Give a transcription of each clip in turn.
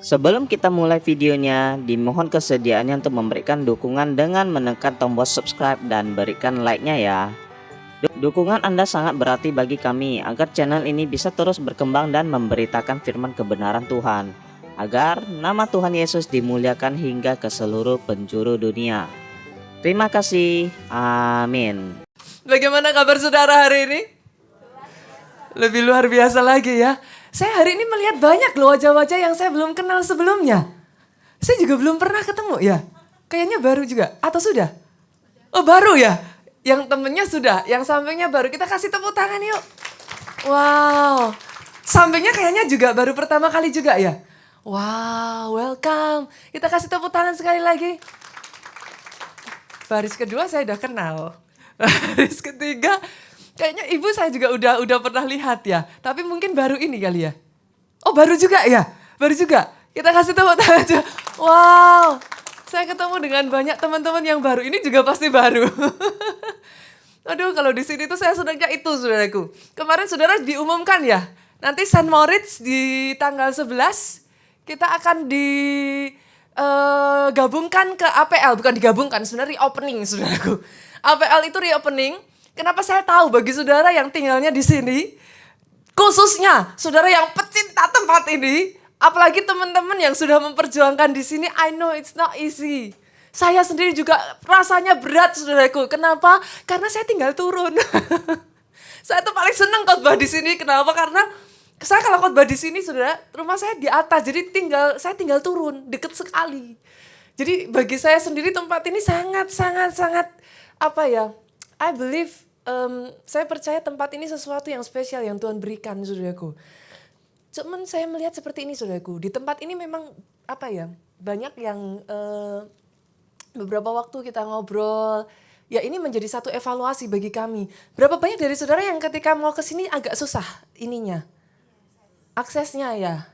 Sebelum kita mulai videonya, dimohon kesediaannya untuk memberikan dukungan dengan menekan tombol subscribe dan berikan like-nya ya. Dukungan Anda sangat berarti bagi kami agar channel ini bisa terus berkembang dan memberitakan firman kebenaran Tuhan, agar nama Tuhan Yesus dimuliakan hingga ke seluruh penjuru dunia. Terima kasih. Amin. Bagaimana kabar saudara hari ini? Lebih luar biasa lagi ya. Saya hari ini melihat banyak loh wajah-wajah yang saya belum kenal sebelumnya. Saya juga belum pernah ketemu ya. Kayaknya baru juga. Atau sudah? Oh baru ya? Yang temennya sudah, yang sampingnya baru. Kita kasih tepuk tangan yuk. Wow. Sampingnya kayaknya juga baru pertama kali juga ya. Wow, welcome. Kita kasih tepuk tangan sekali lagi. Baris kedua saya udah kenal. Baris ketiga kayaknya ibu saya juga udah pernah lihat ya. Tapi mungkin baru ini kali ya. Oh baru juga ya? Baru juga? Kita kasih tepuk tangan aja. Wow. Saya ketemu dengan banyak teman-teman yang baru. Ini juga pasti baru. Aduh kalau di sini tuh saya senangnya itu saudaraku. Kemarin saudara diumumkan ya. Nanti St. Moritz di tanggal 11 kita akan gabungkan ke APL. Bukan digabungkan, sebenarnya reopening saudaraku. APL itu reopening. Kenapa saya tahu bagi saudara yang tinggalnya di sini, khususnya saudara yang pecinta tempat ini, apalagi teman-teman yang sudah memperjuangkan di sini, I know it's not easy. Saya sendiri juga rasanya berat saudaraku. Kenapa? Karena saya tinggal turun. Saya tuh paling senang khotbah di sini. Kenapa? Karena saya kalau khotbah di sini saudara, rumah saya di atas, jadi saya tinggal turun, deket sekali. Jadi bagi saya sendiri tempat ini sangat apa ya? I believe, saya percaya tempat ini sesuatu yang spesial yang Tuhan berikan saudaraku. Cuman saya melihat seperti ini saudaraku, di tempat ini memang apa ya, banyak yang beberapa waktu kita ngobrol, ya ini menjadi satu evaluasi bagi kami. Berapa banyak dari saudara yang ketika mau ke sini agak susah ininya? Aksesnya ya.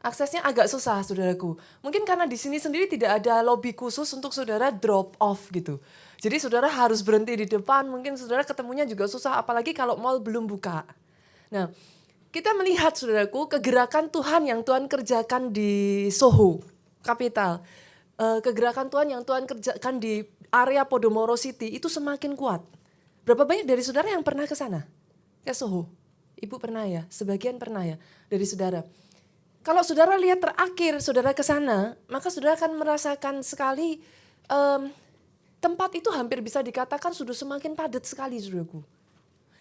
Aksesnya agak susah saudaraku. Mungkin karena di sini sendiri tidak ada lobby khusus untuk saudara drop off gitu. Jadi saudara harus berhenti di depan, mungkin saudara ketemunya juga susah apalagi kalau mall belum buka. Nah, kita melihat saudaraku kegerakan Tuhan yang Tuhan kerjakan di Soho, Capital. Kegerakan Tuhan yang Tuhan kerjakan di area Podomoro City itu semakin kuat. Berapa banyak dari saudara yang pernah ke sana? Ke Soho? Ibu pernah ya? Sebagian pernah ya dari saudara. Kalau saudara lihat terakhir saudara ke sana, maka saudara akan merasakan sekali tempat itu hampir bisa dikatakan sudah semakin padat sekali saudaraku.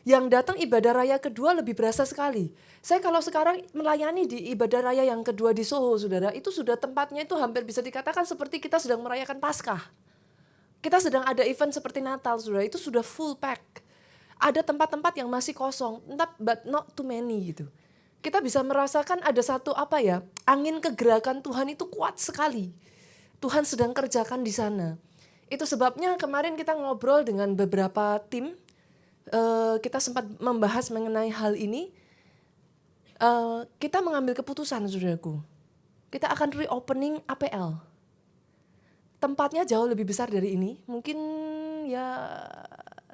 Yang datang ibadah raya kedua lebih berasa sekali. Saya kalau sekarang melayani di ibadah raya yang kedua di Soho saudara, itu sudah tempatnya itu hampir bisa dikatakan seperti kita sedang merayakan Paskah. Kita sedang ada event seperti Natal saudara, itu sudah full pack. Ada tempat-tempat yang masih kosong, but not too many gitu. Kita bisa merasakan ada satu apa ya, angin kegerakan Tuhan itu kuat sekali. Tuhan sedang kerjakan di sana. Itu sebabnya kemarin kita ngobrol dengan beberapa tim, kita sempat membahas mengenai hal ini. Kita mengambil keputusan saudaraku. Kita akan reopening APL. Tempatnya jauh lebih besar dari ini. Mungkin ya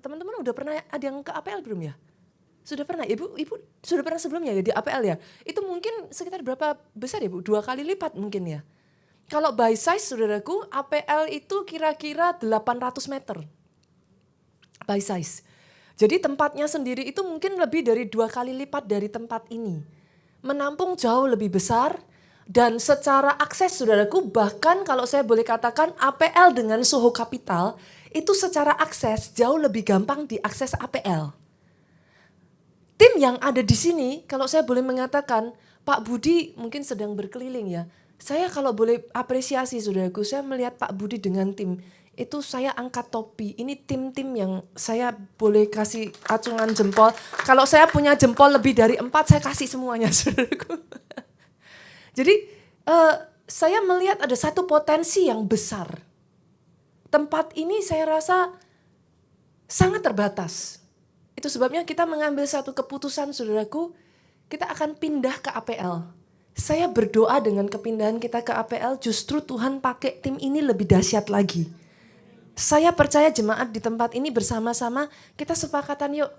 teman-teman udah pernah ada yang ke APL belum ya? Sudah pernah, ibu sudah pernah sebelumnya ya di APL ya? Itu mungkin sekitar berapa besar ya Bu? 2 kali lipat mungkin ya? Kalau by size saudaraku, APL itu kira-kira 800 meter. By size. Jadi tempatnya sendiri itu mungkin lebih dari 2 kali lipat dari tempat ini. Menampung jauh lebih besar dan secara akses saudaraku, bahkan kalau saya boleh katakan APL dengan Soho Capital, itu secara akses jauh lebih gampang diakses APL. Tim yang ada di sini, kalau saya boleh mengatakan, Pak Budi mungkin sedang berkeliling ya. Saya kalau boleh apresiasi saudaraku, saya melihat Pak Budi dengan tim, itu saya angkat topi. Ini tim-tim yang saya boleh kasih acungan jempol. Kalau saya punya jempol lebih dari 4, saya kasih semuanya saudaraku. Jadi saya melihat ada satu potensi yang besar. Tempat ini saya rasa sangat terbatas. Itu sebabnya kita mengambil satu keputusan saudaraku, kita akan pindah ke APL. Saya berdoa dengan kepindahan kita ke APL justru Tuhan pakai tim ini lebih dahsyat lagi. Saya percaya jemaat di tempat ini bersama-sama kita sepakatan yuk.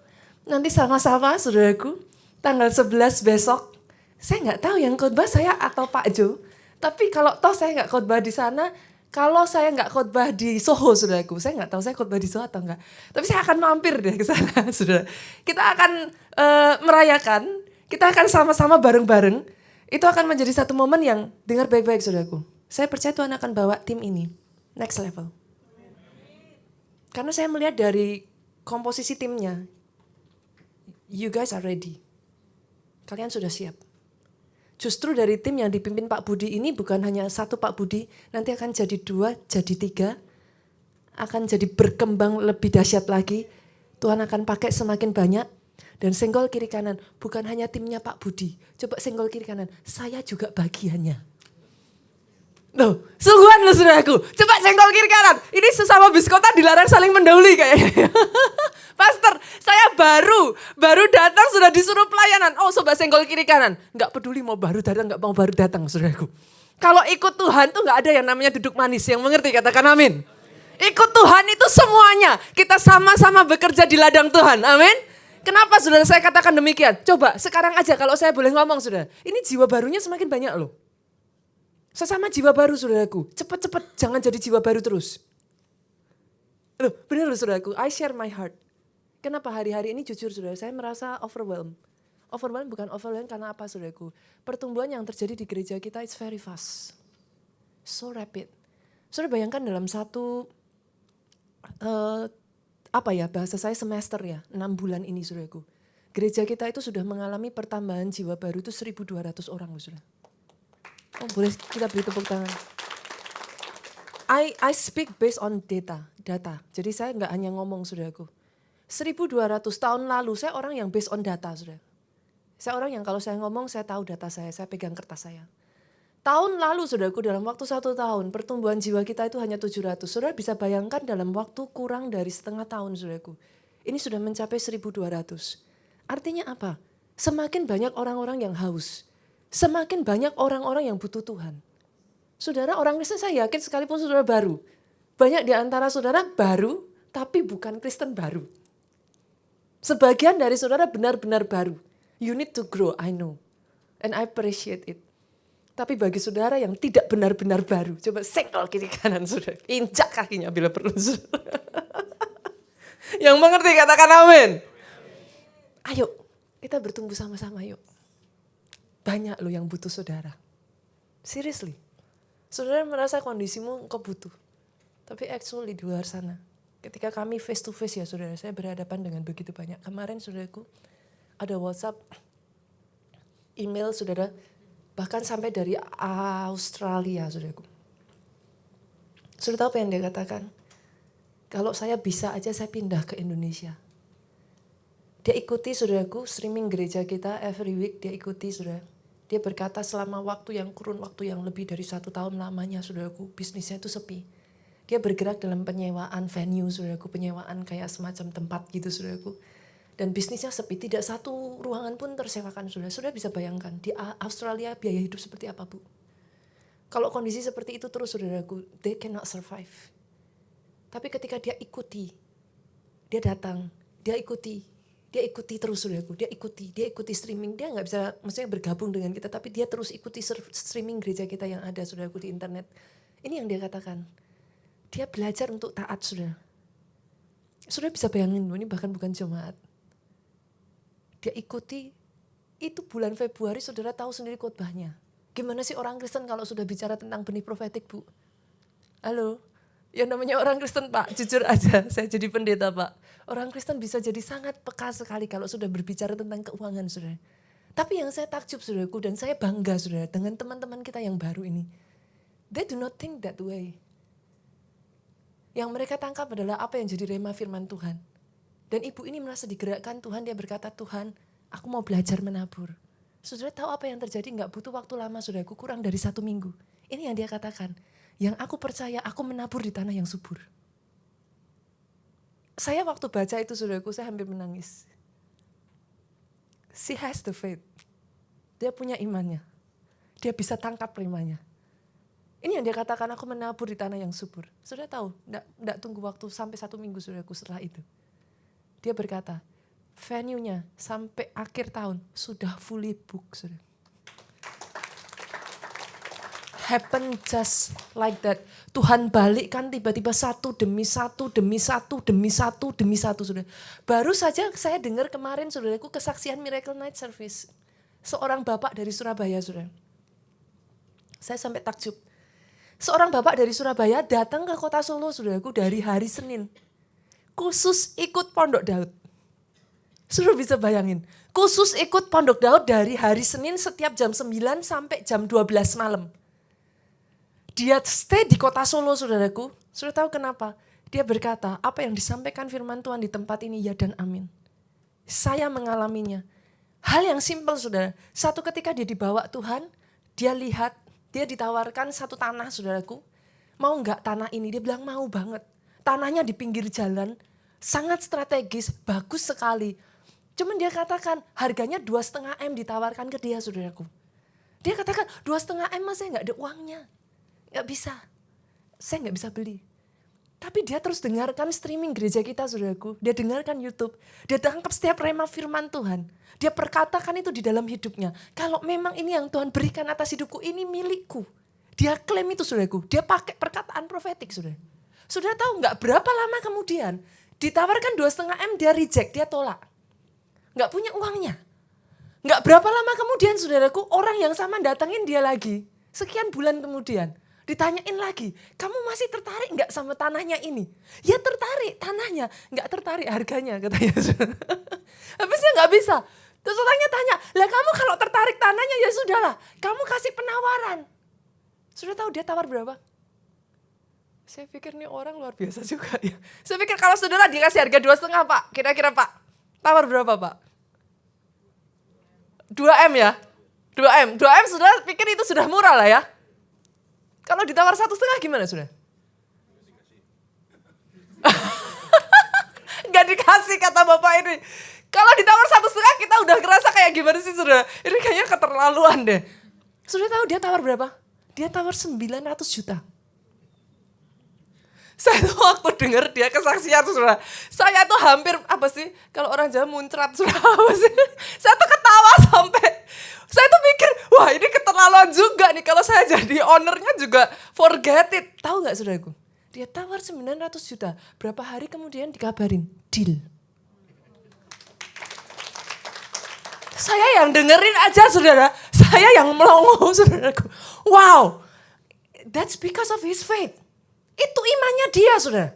Nanti sama-sama saudaraku tanggal 11 besok. Saya nggak tahu yang khotbah saya atau Pak Jo. Tapi kalau toh saya nggak khotbah di sana, kalau saya nggak khotbah di Soho, saudaraku, saya nggak tahu saya khotbah di Soho atau enggak. Tapi saya akan mampir deh ke sana, saudara. Kita akan merayakan, kita akan sama-sama bareng-bareng. Itu akan menjadi satu momen yang, dengar baik-baik saudaraku. Saya percaya Tuhan akan bawa tim ini next level. Karena saya melihat dari komposisi timnya, you guys are ready. Kalian sudah siap. Justru dari tim yang dipimpin Pak Budi ini bukan hanya satu Pak Budi, nanti akan jadi 2, jadi 3, akan jadi berkembang lebih dahsyat lagi. Tuhan akan pakai semakin banyak, dan senggol kiri kanan bukan hanya timnya Pak Budi. Coba senggol kiri kanan, saya juga bagiannya. Loh, sungguhan loh saudaraku. Coba senggol kiri kanan. Ini sesama biskota dilarang saling mendahului kayaknya. Pastor, saya baru datang sudah disuruh pelayanan. Oh, sobat senggol kiri kanan. Enggak peduli mau baru datang, enggak mau baru datang saudaraku. Kalau ikut Tuhan tuh enggak ada yang namanya duduk manis. Yang mengerti katakan amin. Ikut Tuhan itu semuanya. Kita sama-sama bekerja di ladang Tuhan. Amin. Kenapa saudara saya katakan demikian? Coba sekarang aja kalau saya boleh ngomong saudara. Ini jiwa barunya semakin banyak loh. Sesama jiwa baru saudaraku, cepat-cepat jangan jadi jiwa baru terus. Loh benar loh saudaraku, I share my heart. Kenapa hari-hari ini jujur saudara, saya merasa overwhelmed. Overwhelmed bukan overwhelmed karena apa saudaraku. Pertumbuhan yang terjadi di gereja kita is very fast. So rapid. Saudara bayangkan dalam satu, bahasa saya semester ya, 6 bulan ini saudaraku. Gereja kita itu sudah mengalami pertambahan jiwa baru itu 1.200 orang saudara. Oh, boleh kita beri tepuk tangan. I speak based on data. Jadi saya nggak hanya ngomong saudaraku. 1.200 tahun lalu saya orang yang based on data saudara. Saya orang yang kalau saya ngomong saya tahu data saya pegang kertas saya. Tahun lalu saudaraku dalam waktu 1 tahun pertumbuhan jiwa kita itu hanya 700. Saudara bisa bayangkan dalam waktu kurang dari setengah tahun saudaraku. Ini sudah mencapai 1.200. Artinya apa? Semakin banyak orang-orang yang haus. Semakin banyak orang-orang yang butuh Tuhan. Saudara orang Kristen saya yakin sekalipun saudara baru. Banyak di antara saudara baru tapi bukan Kristen baru. Sebagian dari saudara benar-benar baru. You need to grow, I know. And I appreciate it. Tapi bagi saudara yang tidak benar-benar baru. Coba senggol kiri kanan saudara. Injak kakinya bila perlu saudara. Yang mengerti katakan amin. Ayo kita bertumbuh sama-sama yuk. Banyak loh yang butuh saudara. Seriously. Saudara merasa kondisimu engkau butuh. Tapi actually di luar sana. Ketika kami face to face ya saudara. Saya berhadapan dengan begitu banyak. Kemarin saudaraku ada WhatsApp, email saudara. Bahkan sampai dari Australia saudaraku. Saudara tahu apa yang dia katakan? Kalau saya bisa aja saya pindah ke Indonesia. Dia ikuti saudaraku streaming gereja kita every week. Dia ikuti saudara. Dia berkata selama waktu yang kurun waktu yang lebih dari 1 tahun lamanya saudaraku, bisnisnya itu sepi. Dia bergerak dalam penyewaan venue saudaraku, penyewaan kayak semacam tempat gitu saudaraku. Dan bisnisnya sepi, tidak satu ruangan pun tersewakan saudara. Saudara bisa bayangkan di Australia biaya hidup seperti apa bu? Kalau kondisi seperti itu terus saudaraku, they cannot survive. Tapi ketika dia ikuti, dia datang, dia ikuti terus saudaraku, dia ikuti streaming, dia nggak bisa maksudnya bergabung dengan kita, tapi dia terus ikuti streaming gereja kita yang ada saudaraku di internet. Ini yang dia katakan, dia belajar untuk taat saudara. Saudara bisa bayangin, ini bahkan bukan jemaat. Dia ikuti, itu bulan Februari saudara tahu sendiri khotbahnya. Gimana sih orang Kristen kalau sudah bicara tentang benih profetik bu? Halo? Yang namanya orang Kristen Pak, jujur aja saya jadi pendeta Pak. Orang Kristen bisa jadi sangat peka sekali kalau sudah berbicara tentang keuangan saudara. Tapi yang saya takjub saudaraku dan saya bangga saudara dengan teman-teman kita yang baru ini. They do not think that way. Yang mereka tangkap adalah apa yang jadi rema firman Tuhan. Dan ibu ini merasa digerakkan Tuhan, dia berkata Tuhan aku mau belajar menabur. Saudara tahu apa yang terjadi? Gak butuh waktu lama saudaraku, kurang dari 1 minggu. Ini yang dia katakan. Yang aku percaya, aku menabur di tanah yang subur. Saya waktu baca itu saudaraku, saya hampir menangis. She has the faith. Dia punya imannya. Dia bisa tangkap remanya. Ini yang dia katakan, aku menabur di tanah yang subur. Saudara tahu, enggak tunggu waktu sampai 1 minggu saudaraku setelah itu. Dia berkata, venue-nya sampai akhir tahun sudah fully book saudara. happen just like that. Tuhan balikkan tiba-tiba satu demi satu, demi satu, demi satu, demi satu, saudara. Baru saja saya dengar kemarin, saudaraku, kesaksian Miracle Night Service. Seorang bapak dari Surabaya, saudara. Saya sampai takjub. Seorang bapak dari Surabaya datang ke kota Solo, saudaraku, dari hari Senin. Khusus ikut Pondok Daud. Sudah bisa bayangin. Khusus ikut Pondok Daud dari hari Senin setiap jam 9 sampai jam 12 malam. Dia stay di kota Solo, saudaraku. Sudah tahu kenapa? Dia berkata, apa yang disampaikan firman Tuhan di tempat ini, ya dan amin. Saya mengalaminya. Hal yang simpel, saudara. Satu ketika dia dibawa Tuhan, dia lihat, dia ditawarkan satu tanah, saudaraku. Mau enggak tanah ini? Dia bilang mau banget. Tanahnya di pinggir jalan, sangat strategis, bagus sekali. Cuman dia katakan harganya 2,5 M ditawarkan ke dia, saudaraku. Dia katakan 2,5 M mas, saya enggak ada uangnya. Enggak bisa. Saya enggak bisa beli. Tapi dia terus dengarkan streaming gereja kita, saudaraku. Dia dengarkan YouTube. Dia tangkap setiap rema firman Tuhan. Dia perkatakan itu di dalam hidupnya. Kalau memang ini yang Tuhan berikan atas hidupku, ini milikku. Dia klaim itu, saudaraku. Dia pakai perkataan profetik, saudara. Saudara tahu nggak berapa lama kemudian ditawarkan 2,5 M, dia reject, dia tolak. Nggak punya uangnya. Nggak berapa lama kemudian, saudaraku, orang yang sama datangin dia lagi. Sekian bulan kemudian. Ditanyain lagi, kamu masih tertarik nggak sama tanahnya ini? Ya tertarik tanahnya, nggak tertarik harganya, katanya. Habisnya nggak bisa. Terus orangnya tanya, lah kamu kalau tertarik tanahnya ya sudahlah, kamu kasih penawaran. Sudah tahu dia tawar berapa? Saya pikir nih orang luar biasa juga ya. Saya pikir kalau saudara dikasih harga 2,5 Pak, kira-kira Pak, tawar berapa Pak? 2 M ya? 2 M, 2 M saudara pikir itu sudah murah lah ya? Kalau ditawar 1,5 gimana sudah? Gak dikasih kata bapak ini. Kalau ditawar 1,5 kita udah ngerasa kayak gimana sih sudah? Ini kayaknya keterlaluan deh. Sudah tahu dia tawar berapa? Dia tawar 900 juta. Saya tuh waktu dengar dia kesaksian saudara. Saya tuh hampir apa sih? Kalau orang Jawa muncrat sudah apa sih? Saya tuh ketawa sampai. Saya tuh mikir, wah ini keterlaluan juga nih kalau saya jadi ownernya juga forget it. Tahu gak saudaraku? Dia tawar 900 juta. Berapa hari kemudian dikabarin, deal. Saya yang dengerin aja saudara. Saya yang melongo saudaraku. Wow, that's because of his faith. Itu imannya dia saudara.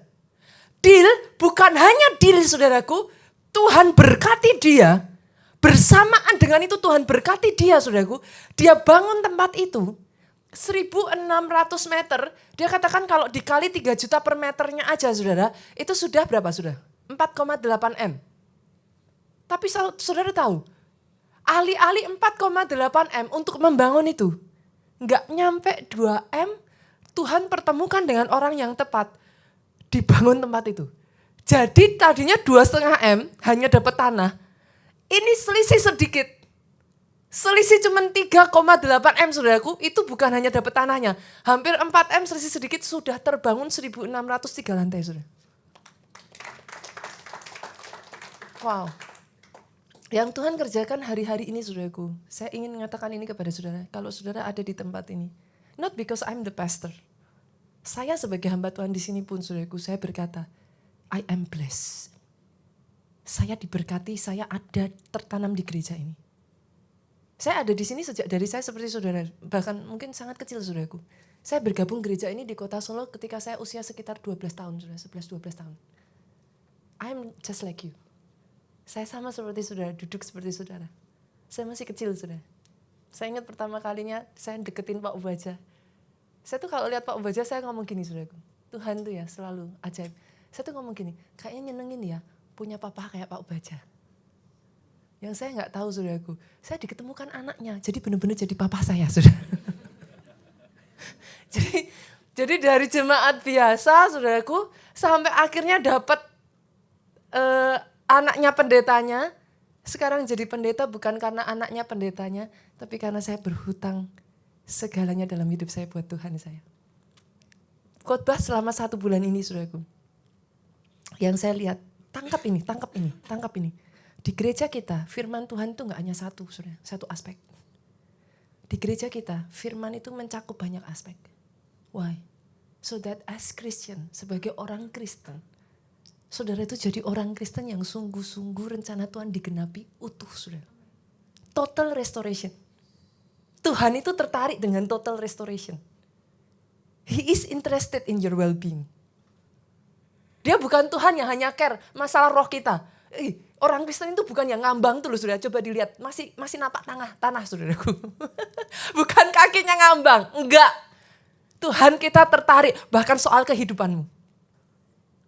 Deal bukan hanya deal saudaraku. Tuhan berkati dia. Bersamaan dengan itu Tuhan berkati dia saudaraku. Dia bangun tempat itu 1.600 meter. Dia katakan kalau dikali 3 juta per meternya aja saudara. Itu sudah berapa sudah? 4,8 M. Tapi saudara tahu. Alih-alih 4,8 M untuk membangun itu. Nggak nyampe 2 M. Tuhan pertemukan dengan orang yang tepat. Dibangun tempat itu. Jadi tadinya 2,5 M hanya dapat tanah. Ini selisih sedikit. Selisih cuma 3,8 M saudaraku, itu bukan hanya dapat tanahnya. Hampir 4 M selisih sedikit sudah terbangun 1.603 lantai saudara. Wow. Yang Tuhan kerjakan hari-hari ini saudaraku. Saya ingin mengatakan ini kepada saudara. Kalau saudara ada di tempat ini. Not because I'm the pastor. Saya sebagai hamba Tuhan di sini pun saudaraku, saya berkata, I am blessed. Saya diberkati, saya ada tertanam di gereja ini. Saya ada di sini sejak dari saya seperti saudara, bahkan mungkin sangat kecil saudaraku. Saya bergabung gereja ini di kota Solo ketika saya usia sekitar 12 tahun, saudara, 11-12 tahun. I'm just like you. Saya sama seperti saudara, duduk seperti saudara. Saya masih kecil saudara. Saya ingat pertama kalinya saya deketin Pak Ubaja. Saya tuh kalau lihat Pak Ubaja saya ngomong gini saudaraku. Tuhan tuh ya selalu ajaib. Saya tuh ngomong gini, kayaknya nyenengin ya. Punya papa kayak Pak Ubaja. Yang saya nggak tahu saudaraku, saya diketemukan anaknya, jadi benar-benar jadi papa saya saudara. jadi dari jemaat biasa saudaraku, sampai akhirnya dapat anaknya pendetanya, sekarang jadi pendeta bukan karena anaknya pendetanya, tapi karena saya berhutang segalanya dalam hidup saya buat Tuhan saya. Khotbah selama 1 bulan ini saudaraku, yang saya lihat, tangkap ini. Di gereja kita, firman Tuhan itu gak hanya satu, saudara, satu aspek. Di gereja kita, firman itu mencakup banyak aspek. Why? So that as Christian, sebagai orang Kristen, saudara itu jadi orang Kristen yang sungguh-sungguh rencana Tuhan digenapi utuh, saudara. Total restoration. Tuhan itu tertarik dengan total restoration. He is interested in your well-being. Dia bukan Tuhan yang hanya care masalah roh kita. Orang Kristen itu bukan yang ngambang tuh loh, saudara. Coba dilihat, masih napak tanah saudaraku. Bukan kakinya ngambang, enggak. Tuhan kita tertarik bahkan soal kehidupanmu.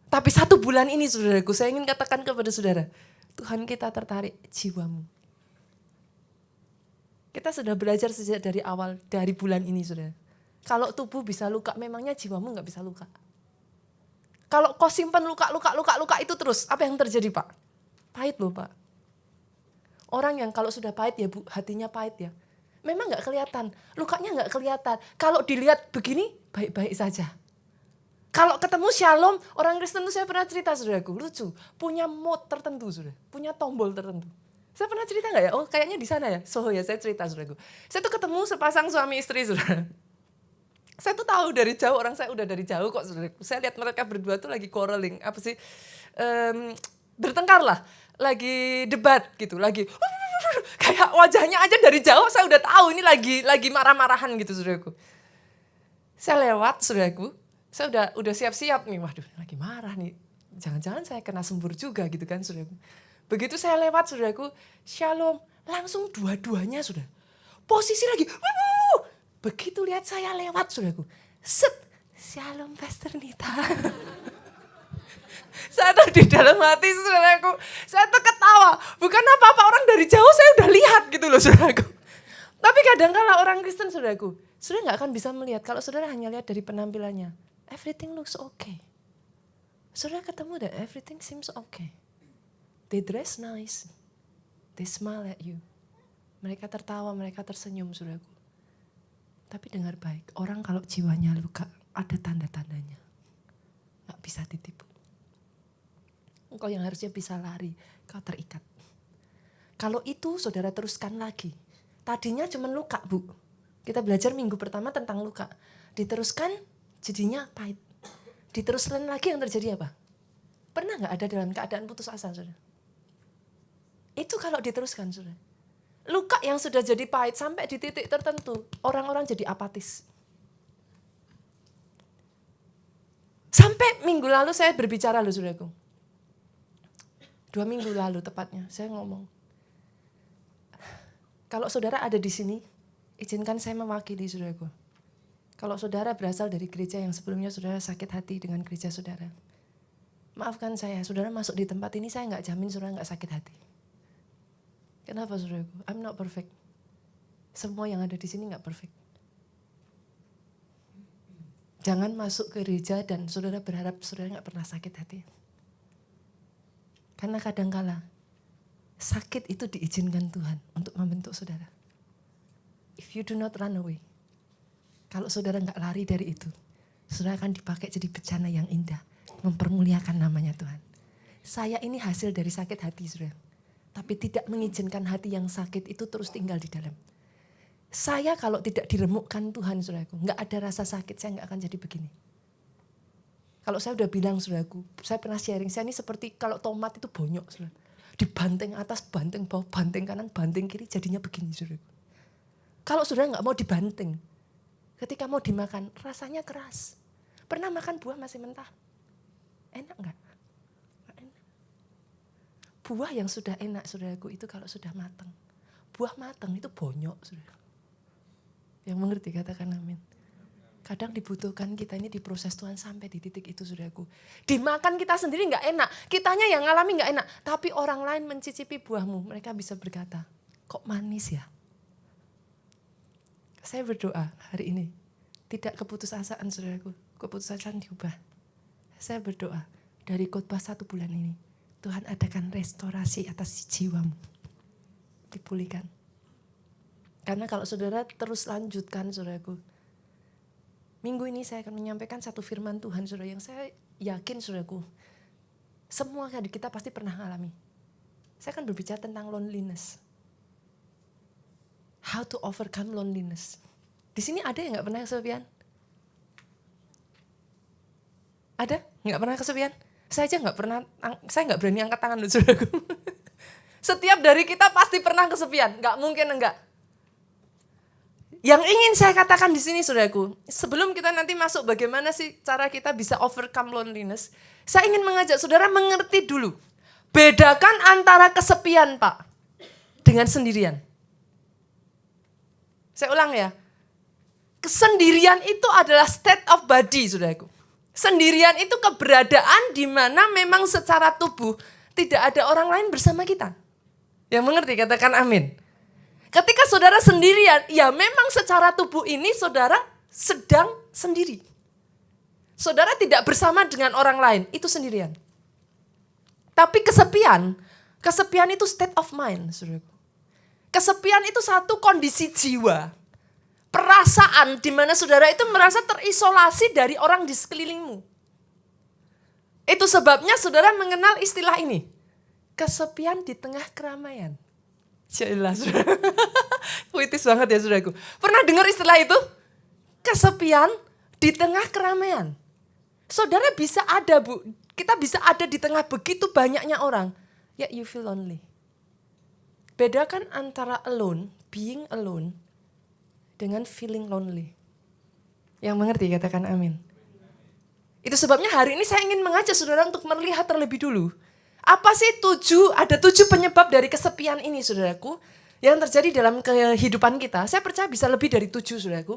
Tapi 1 bulan ini saudaraku, saya ingin katakan kepada saudara, Tuhan kita tertarik jiwamu. Kita sudah belajar sejak dari awal, dari bulan ini saudara. Kalau tubuh bisa luka, memangnya jiwamu gak bisa luka. Kalau kau simpan luka itu terus, apa yang terjadi Pak? Pahit loh Pak. Orang yang kalau sudah pahit ya Bu, hatinya pahit ya. Memang gak kelihatan, lukanya gak kelihatan. Kalau dilihat begini, baik-baik saja. Kalau ketemu Shalom, orang Kristen itu saya pernah cerita saudaraku, lucu. Punya mode tertentu saudara, punya tombol tertentu. Saya pernah cerita gak ya? Oh kayaknya di sana ya, Soho ya saya cerita saudaraku. Saya tuh ketemu sepasang suami istri saudara. Saya tuh tahu dari jauh, orang saya udah dari jauh kok saudaraku. Saya lihat mereka berdua tuh lagi quarreling, apa sih, bertengkar lah. Lagi debat gitu, lagi kayak wajahnya aja dari jauh saya udah tahu ini lagi marah-marahan gitu saudaraku. Saya lewat saudaraku, saya udah siap-siap nih, waduh lagi marah nih. Jangan-jangan saya kena sembur juga gitu kan saudaraku. Begitu saya lewat saudaraku, Shalom, langsung dua-duanya sudah. Posisi lagi, begitu lihat saya lewat saudaraku, set, Shalom Pastor Nita. Saya tuh di dalam hati saudaraku, saya tuh ketawa. Bukan apa-apa, orang dari jauh saya udah lihat gitu loh saudaraku. Tapi kadang-kala orang Kristen saudaraku, saudara gak akan bisa melihat kalau saudara hanya lihat dari penampilannya. Everything looks okay. Saudara ketemu deh, everything seems okay. They dress nice. They smile at you. Mereka tertawa, mereka tersenyum saudaraku. Tapi dengar baik, orang kalau jiwanya luka, ada tanda-tandanya. Gak bisa ditipu. Engkau yang harusnya bisa lari, kau terikat. Kalau itu saudara teruskan lagi. Tadinya cuma luka Bu. Kita belajar minggu pertama tentang luka. Diteruskan jadinya pahit. Diteruskan lagi yang terjadi apa? Pernah gak ada dalam keadaan putus asa saudara? Itu kalau diteruskan saudara. Luka yang sudah jadi pahit sampai di titik tertentu. Orang-orang jadi apatis. Sampai minggu lalu saya berbicara loh saudaraku. 2 minggu lalu tepatnya, saya ngomong. Kalau saudara ada di sini, izinkan saya mewakili saudaraku. Kalau saudara berasal dari gereja yang sebelumnya saudara sakit hati dengan gereja saudara. Maafkan saya, saudara masuk di tempat ini saya gak jamin saudara gak sakit hati. Kenapa saudaraku? I'm not perfect. Semua yang ada di sini gak perfect. Jangan masuk ke gereja dan saudara berharap saudara gak pernah sakit hati. Karena kadangkala sakit itu diizinkan Tuhan untuk membentuk saudara. If you do not run away, kalau saudara gak lari dari itu, saudara akan dipakai jadi bejana yang indah, mempermuliakan namanya Tuhan. Saya ini hasil dari sakit hati saudara, tapi tidak mengizinkan hati yang sakit itu terus tinggal di dalam. Saya kalau tidak diremukkan Tuhan saudaraku, gak ada rasa sakit, saya gak akan jadi begini. Kalau saya udah bilang saudaraku, saya pernah sharing, saya ini seperti kalau tomat itu bonyok saudara. Dibanting atas, banting bawah, banting kanan, banting kiri, jadinya begini saudaraku. Kalau saudara gak mau dibanting, ketika mau dimakan, rasanya keras. Pernah makan buah masih mentah? Enak gak? Gak enak. Buah yang sudah enak saudaraku itu kalau sudah matang. Buah matang itu bonyok saudara. Yang mengerti katakan amin. Kadang dibutuhkan kita ini diproses Tuhan sampai di titik itu saudaraku. Dimakan kita sendiri gak enak, kitanya yang ngalami gak enak. Tapi orang lain mencicipi buahmu, mereka bisa berkata, kok manis ya? Saya berdoa hari ini, tidak keputusasaan saudaraku, keputusasaan diubah. Saya berdoa dari khotbah 1 bulan ini, Tuhan adakan restorasi atas jiwamu. Dipulihkan. Karena kalau saudara terus lanjutkan saudaraku, minggu ini saya akan menyampaikan satu firman Tuhan saudara yang saya yakin saudaraku, semua kita pasti pernah mengalami. Saya akan berbicara tentang loneliness. how to overcome loneliness. Di sini ada yang nggak pernah kesepian? Ada? Nggak pernah kesepian? Saya aja nggak pernah, saya nggak berani angkat tangan loh saudaraku. Setiap dari kita pasti pernah kesepian, nggak mungkin enggak. Yang ingin saya katakan di sini saudaraku, sebelum kita nanti masuk bagaimana sih cara kita bisa overcome loneliness, saya ingin mengajak saudara mengerti dulu. Bedakan antara kesepian Pak dengan sendirian. Saya ulang ya. Kesendirian itu adalah state of body saudaraku. Sendirian itu keberadaan di mana memang secara tubuh tidak ada orang lain bersama kita. Yang mengerti katakan amin. Ketika saudara sendirian, ya memang secara tubuh ini saudara sedang sendiri. Saudara tidak bersama dengan orang lain, itu sendirian. Tapi kesepian itu state of mind, saudaraku. Kesepian itu satu kondisi jiwa, perasaan di mana saudara itu merasa terisolasi dari orang di sekelilingmu. Itu sebabnya saudara mengenal istilah ini, kesepian di tengah keramaian. Jelas, puitis banget ya saudaraku. Pernah dengar istilah itu? Kesepian di tengah keramaian. Saudara bisa ada kita bisa ada di tengah begitu banyaknya orang, yet you feel lonely. Bedakan antara alone, being alone, dengan feeling lonely. Yang mengerti katakan amin. Itu sebabnya hari ini saya ingin mengajak saudara untuk melihat terlebih dulu. Apa sih ada 7 penyebab dari kesepian ini saudaraku. Yang terjadi dalam kehidupan kita. Saya percaya bisa lebih dari 7 saudaraku.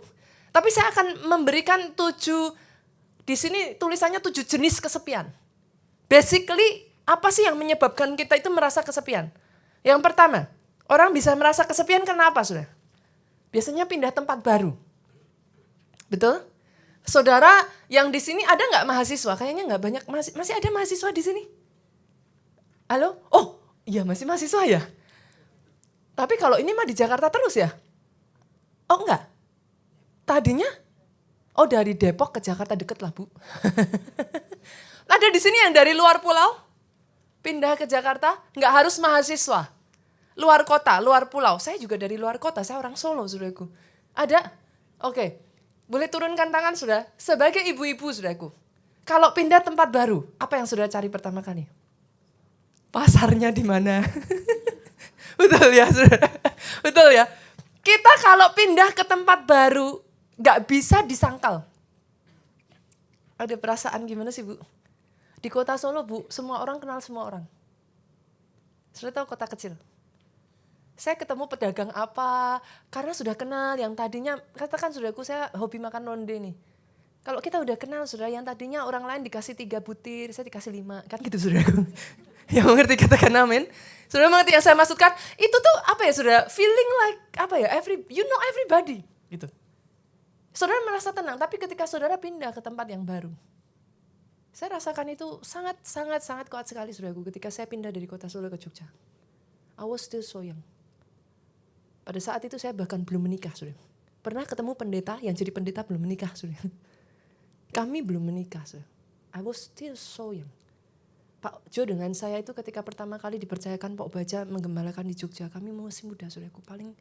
Tapi saya akan memberikan 7, di sini tulisannya 7 jenis kesepian. Basically apa sih yang menyebabkan kita itu merasa kesepian? Yang pertama, orang bisa merasa kesepian kenapa saudara? Biasanya pindah tempat baru. Betul? Saudara yang di sini ada nggak mahasiswa? Kayaknya nggak banyak, masih ada mahasiswa di sini? Halo? Oh, iya masih mahasiswa ya? Tapi kalau ini mah di Jakarta terus ya? Oh enggak? Tadinya? Oh dari Depok ke Jakarta deket lah Bu. Ada di sini yang dari luar pulau? Pindah ke Jakarta? Nggak harus mahasiswa. Luar kota, luar pulau. Saya juga dari luar kota, saya orang Solo saudaraku. Ada? Oke. Boleh turunkan tangan sudah? Sebagai ibu-ibu saudaraku. Kalau pindah tempat baru, apa yang sudah cari pertama kali? Pasarnya di mana? Betul ya saudara? Betul ya? Kita kalau pindah ke tempat baru, nggak bisa disangkal. Ada perasaan gimana sih Bu? Di kota Solo Bu, semua orang kenal semua orang. Sudah tahu kota kecil? Saya ketemu pedagang apa, karena sudah kenal yang tadinya, katakan saudaraku saya hobi makan ronde nih. Kalau kita udah kenal saudara, yang tadinya orang lain dikasih 3 butir, saya dikasih 5, kan gitu saudaraku. Yang mengerti katakan amin. Saudara mengerti yang saya maksudkan? Itu tuh apa ya saudara, feeling like apa ya, you know everybody gitu. Saudara merasa tenang, tapi ketika saudara pindah ke tempat yang baru, saya rasakan itu sangat kuat sekali saudaraku ketika saya pindah dari kota Solo ke Jogja. I was still so young. Pada saat itu saya bahkan belum menikah saudara. Pernah ketemu pendeta yang jadi pendeta belum menikah saudara. Kami belum menikah saudara. I was still so young. Pak Jo dengan saya itu ketika pertama kali dipercayakan Pak Baja menggembalakan di Jogja, kami masih muda saudaraku, paling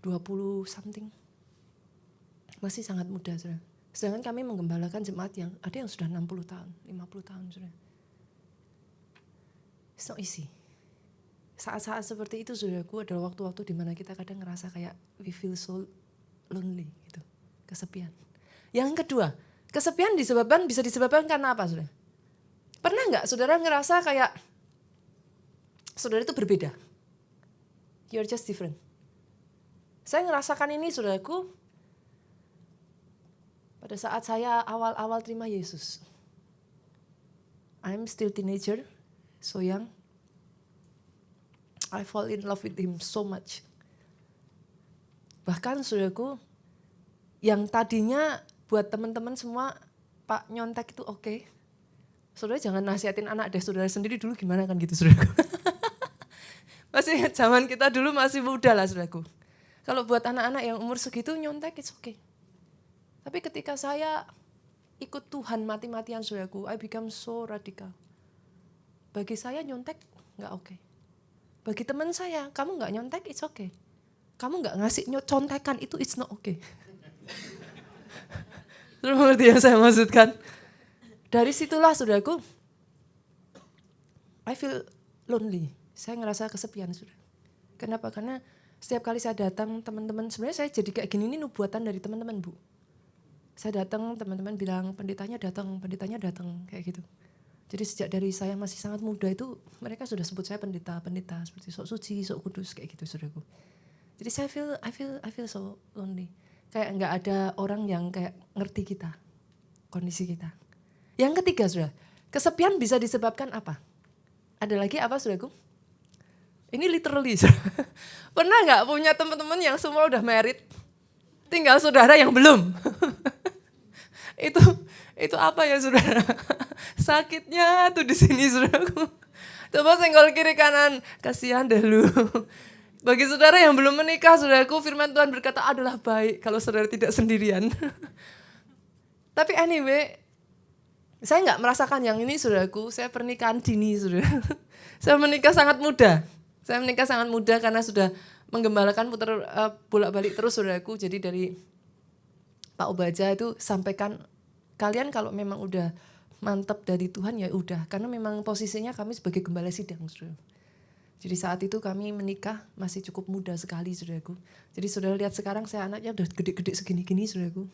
20 something. Masih sangat muda saudara. Sedangkan kami menggembalakan jemaat yang ada yang sudah 60 tahun, 50 tahun saudara. It's not easy. Saat-saat seperti itu saudaraku adalah waktu-waktu di mana kita kadang ngerasa kayak we feel so lonely gitu, kesepian. Yang kedua, kesepian bisa disebabkan karena apa saudara? Pernah nggak saudara ngerasa kayak saudara itu berbeda? You're just different. Saya ngerasakan ini saudaraku pada saat saya awal-awal terima Yesus. I'm still teenager, so young. I fall in love with him so much. Bahkan saudaraku, yang tadinya buat teman-teman semua, Pak nyontek itu oke. Saudara jangan nasihatin anak deh, saudara sendiri dulu gimana kan gitu saudaraku. Masih zaman kita dulu masih muda lah saudaraku. Kalau buat anak-anak yang umur segitu nyontek it's okay. Tapi ketika saya ikut Tuhan mati-matian saudaraku, I become so radical. Bagi saya nyontek gak oke. Bagi teman saya, kamu gak nyontek it's okay. kamu nggak ngasih contekan itu it's not okay. Terus mengerti yang saya maksudkan? Dari situlah saudaraku, I feel lonely. Saya ngerasa kesepian sudah. Kenapa? Karena setiap kali saya datang teman-teman, sebenarnya saya jadi kayak gini ini nubuatan dari teman-teman Bu. Saya datang, teman-teman bilang pendetanya datang kayak gitu. Jadi sejak dari saya masih sangat muda itu mereka sudah sebut saya pendeta seperti sok suci, sok kudus kayak gitu saudaraku. Jadi saya I feel so lonely. Kayak nggak ada orang yang kayak ngerti kita, kondisi kita. Yang ketiga sudah, kesepian bisa disebabkan apa? Ada lagi apa saudaraku? Ini literally. Pernah nggak punya teman-teman yang semua udah married, tinggal saudara yang belum? Itu apa ya saudara? Sakitnya tuh di sini saudaraku. Coba senggol kiri kanan, kasihan deh lu. Bagi saudara yang belum menikah, saudaraku, firman Tuhan berkata adalah baik kalau saudara tidak sendirian. Tapi anyway, saya nggak merasakan yang ini saudaraku. Saya pernikahan dini saudara. Saya menikah sangat muda. Saya menikah sangat muda karena sudah menggembalakan putar bolak-balik terus saudaraku. Jadi dari Pak Obaja itu sampaikan kalian kalau memang udah mantap dari Tuhan ya udah, karena memang posisinya kami sebagai gembala sidang saudara. Jadi saat itu kami menikah masih cukup muda sekali saudaraku. Jadi saudara lihat sekarang saya anaknya udah gede-gede segini-gini saudaraku.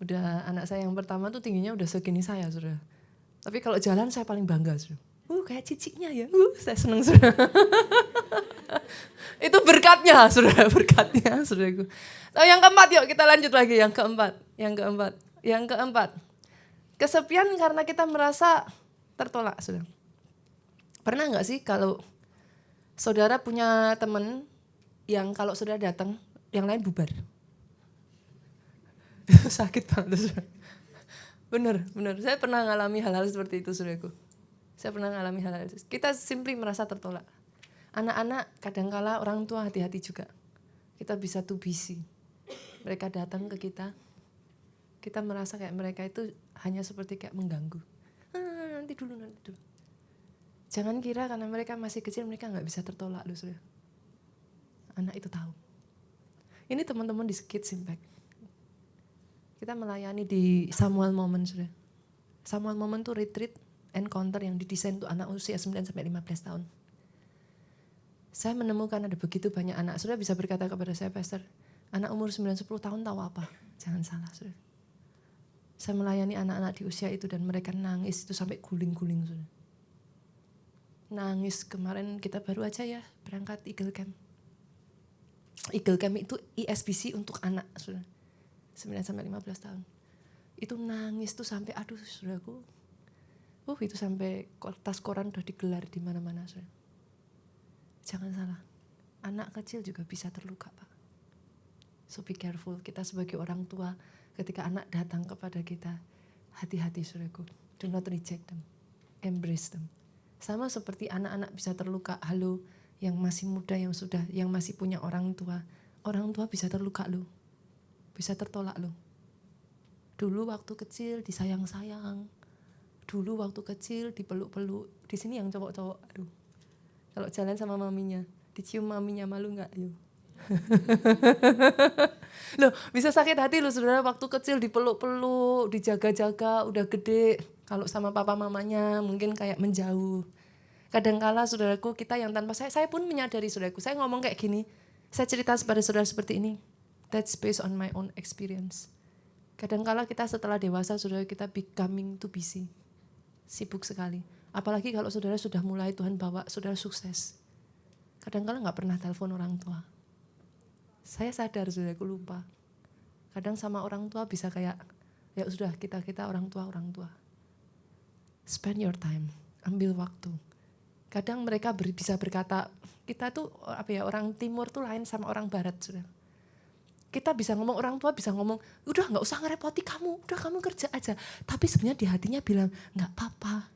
Udah anak saya yang pertama tuh tingginya udah segini saya saudara. Tapi kalau jalan saya paling bangga saudara. Kayak ciciknya ya, saya seneng saudara. Itu berkatnya saudaraku. Nah, yang keempat yuk kita lanjut lagi yang keempat. Kesepian karena kita merasa tertolak saudara. Pernah gak sih kalau saudara punya teman yang kalau saudara datang yang lain bubar? Sakit banget saudara. Bener. Saya pernah ngalami hal-hal seperti itu saudaraku. Kita simply merasa tertolak. Anak-anak kadangkala orang tua hati-hati juga. Kita bisa too busy. Mereka datang ke kita. Kita merasa kayak mereka itu hanya seperti kayak mengganggu. Nanti dulu. Jangan kira karena mereka masih kecil mereka nggak bisa tertolak loh saudara. Anak itu tahu. Ini teman-teman di Kids Impact. Kita melayani di Samuel Moment saudara. Samuel Moment itu retreat encounter yang didesain untuk anak usia 9-15 tahun. Saya menemukan ada begitu banyak anak. Saudara bisa berkata kepada saya, Pastor, anak umur 9-10 tahun tahu apa? Jangan salah saudara. Saya melayani anak-anak di usia itu dan mereka nangis itu sampai guling-guling saudara. Nangis kemarin kita baru aja ya berangkat Eagle Camp. Eagle Camp itu ISBC untuk anak saudara. 9-15 tahun. Itu nangis tuh sampai aduh saudaraku. Itu sampai kertas koran udah digelar di mana-mana saudara. Jangan salah. Anak kecil juga bisa terluka, Pak. So be careful. Kita sebagai orang tua ketika anak datang kepada kita, hati-hati saudaraku. Do not reject them. Embrace them. Sama seperti anak-anak bisa terluka, halo, yang masih muda, yang masih punya orang tua bisa terluka loh, bisa tertolak loh. Dulu waktu kecil disayang-sayang, dulu waktu kecil dipeluk-peluk, di sini yang cowok-cowok, aduh, kalau jalan sama maminya, dicium maminya malu nggak, yuk. Loh, bisa sakit hati loh saudara waktu kecil dipeluk-peluk, dijaga-jaga, udah gede. Kalau sama papa mamanya mungkin kayak menjauh. Kadangkala saudaraku kita yang tanpa saya pun menyadari saudaraku. Saya ngomong kayak gini, saya cerita kepada saudara seperti ini. That's based on my own experience. Kadangkala kita setelah dewasa saudara kita becoming too busy. Sibuk sekali. Apalagi kalau saudara sudah mulai Tuhan bawa saudara sukses. Kadangkala gak pernah telepon orang tua. Saya sadar saudaraku lupa. Kadang sama orang tua bisa kayak, ya sudah kita orang tua. Spend your time, ambil waktu. Kadang mereka bisa berkata, kita tuh orang timur tuh lain sama orang barat sudah. Kita bisa ngomong, orang tua bisa ngomong, udah gak usah ngerepoti kamu, udah kamu kerja aja. Tapi sebenarnya di hatinya bilang, gak apa-apa.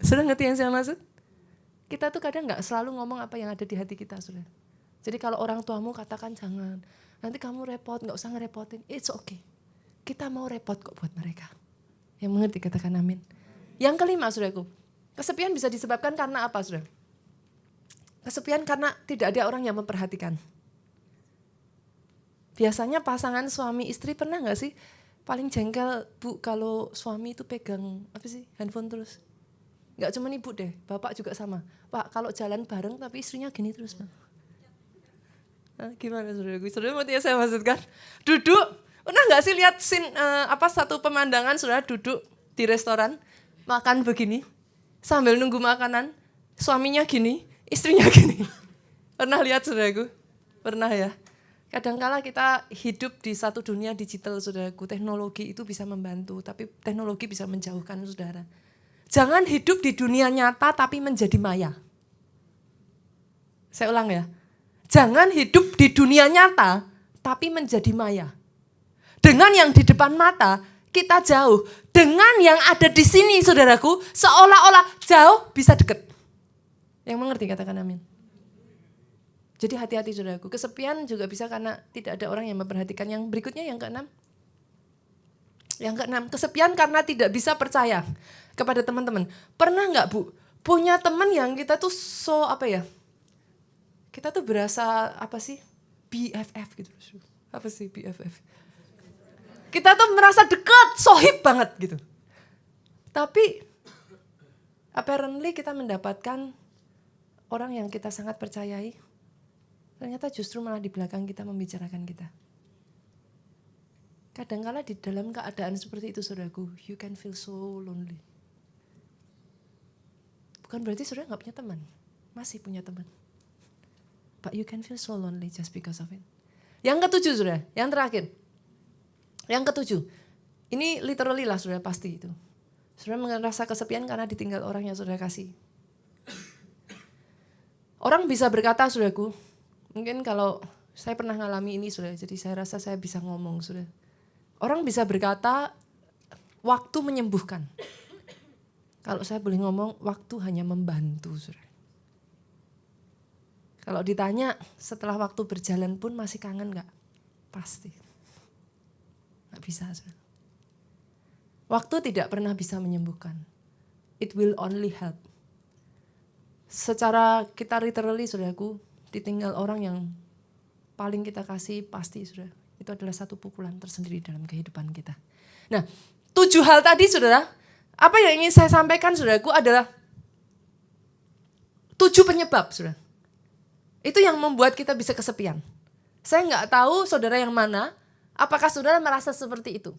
Sudah ngerti yang saya maksud? Kita tuh kadang gak selalu ngomong apa yang ada di hati kita sudah. Jadi kalau orang tuamu katakan jangan, nanti kamu repot, gak usah ngerepotin, it's okay. Kita mau repot kok buat mereka. Yang mengerti katakan amin. Yang kelima saudaraku, kesepian bisa disebabkan karena apa saudara? Kesepian karena tidak ada orang yang memperhatikan. Biasanya pasangan suami istri pernah nggak sih paling jengkel Bu kalau suami itu pegang apa sih handphone terus? Nggak cuma ibu deh, bapak juga sama. Pak kalau jalan bareng tapi istrinya gini terus Pak. Gimana saudaraku? Saudara ngerti ya saya maksudkan? Duduk, pernah nggak sih lihat satu pemandangan saudara duduk di restoran makan begini sambil nunggu makanan, suaminya gini, istrinya gini. Pernah lihat saudaraku? Pernah ya. Kadangkala kita hidup di satu dunia digital saudaraku, teknologi itu bisa membantu, tapi teknologi bisa menjauhkan saudara. Jangan hidup di dunia nyata tapi menjadi maya. Saya ulang ya. Jangan hidup di dunia nyata, tapi menjadi maya. Dengan yang di depan mata, kita jauh. Dengan yang ada di sini, saudaraku, seolah-olah jauh bisa dekat. Yang mengerti katakan amin. Jadi hati-hati saudaraku. Kesepian juga bisa karena tidak ada orang yang memperhatikan. Yang berikutnya yang keenam. Yang keenam, kesepian karena tidak bisa percaya kepada teman-teman. Pernah nggak Bu, punya teman yang kita tuh kita tuh berasa apa sih? BFF gitu. Apa sih BFF? Kita tuh merasa dekat, sohib banget gitu. Tapi apparently kita mendapatkan orang yang kita sangat percayai, ternyata justru malah di belakang kita membicarakan kita. Kadangkala di dalam keadaan seperti itu saudaraku, you can feel so lonely. Bukan berarti saudara gak punya teman, masih punya teman. But you can feel so lonely just because of it. Yang ketujuh saudara, yang terakhir. Yang ketujuh, ini literally lah saudara pasti itu. Saudara merasa kesepian karena ditinggal orang yang saudara kasih. Orang bisa berkata saudaraku, mungkin kalau saya pernah ngalami ini saudara, jadi saya rasa saya bisa ngomong saudara. Orang bisa berkata, waktu menyembuhkan. Kalau saya boleh ngomong, waktu hanya membantu saudara. Kalau ditanya setelah waktu berjalan pun masih kangen gak? Pasti. Gak bisa. Saudara. Waktu tidak pernah bisa menyembuhkan. It will only help. Secara kita literally saudaraku, ditinggal orang yang paling kita kasih pasti saudara. Itu adalah satu pukulan tersendiri dalam kehidupan kita. Nah 7 hal tadi saudara, apa yang ingin saya sampaikan saudaraku adalah 7 penyebab saudara. Itu yang membuat kita bisa kesepian. Saya nggak tahu saudara yang mana, apakah saudara merasa seperti itu.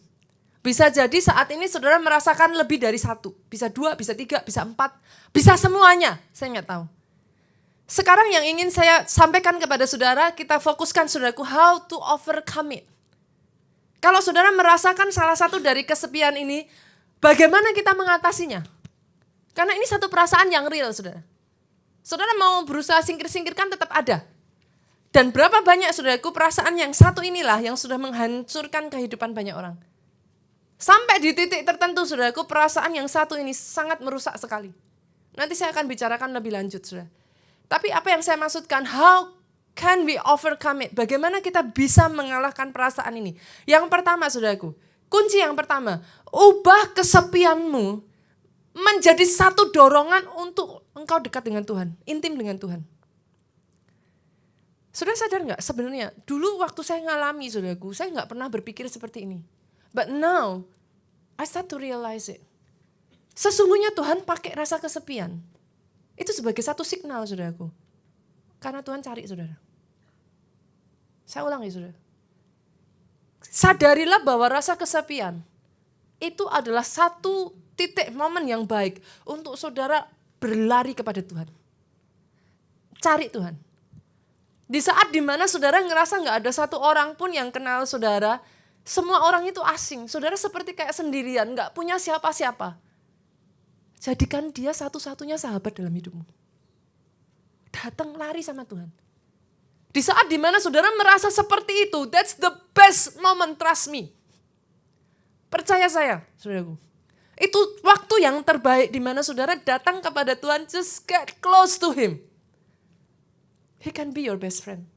Bisa jadi saat ini saudara merasakan lebih dari 1, bisa 2, bisa 3, bisa 4, bisa semuanya, saya nggak tahu. Sekarang yang ingin saya sampaikan kepada saudara, kita fokuskan saudaraku, how to overcome it. Kalau saudara merasakan salah satu dari kesepian ini, bagaimana kita mengatasinya? Karena ini satu perasaan yang real saudara. Saudara mau berusaha singkir-singkirkan tetap ada. Dan berapa banyak saudaraku perasaan yang satu inilah yang sudah menghancurkan kehidupan banyak orang. Sampai di titik tertentu saudaraku perasaan yang satu ini sangat merusak sekali. Nanti saya akan bicarakan lebih lanjut saudara. Tapi apa yang saya maksudkan, how can we overcome it? Bagaimana kita bisa mengalahkan perasaan ini? Yang pertama saudaraku, kunci yang pertama, ubah kesepianmu menjadi satu dorongan untuk engkau dekat dengan Tuhan, intim dengan Tuhan. Saudara sadar nggak sebenarnya dulu waktu saya ngalami saudaraku, saya nggak pernah berpikir seperti ini. But now I start to realize it. Sesungguhnya Tuhan pakai rasa kesepian itu sebagai satu signal saudaraku. Karena Tuhan cari saudara. Saya ulangi saudara. Sadarilah bahwa rasa kesepian itu adalah satu titik momen yang baik untuk saudara berlari kepada Tuhan. Cari Tuhan. Di saat dimana saudara ngerasa gak ada satu orang pun yang kenal saudara, semua orang itu asing. Saudara seperti kayak sendirian, gak punya siapa-siapa. Jadikan dia satu-satunya sahabat dalam hidupmu. Datang lari sama Tuhan. Di saat dimana saudara merasa seperti itu, that's the best moment, trust me. Percaya saya, saudaraku. Itu waktu yang terbaik di mana saudara datang kepada Tuhan, just get close to Him. He can be your best friend.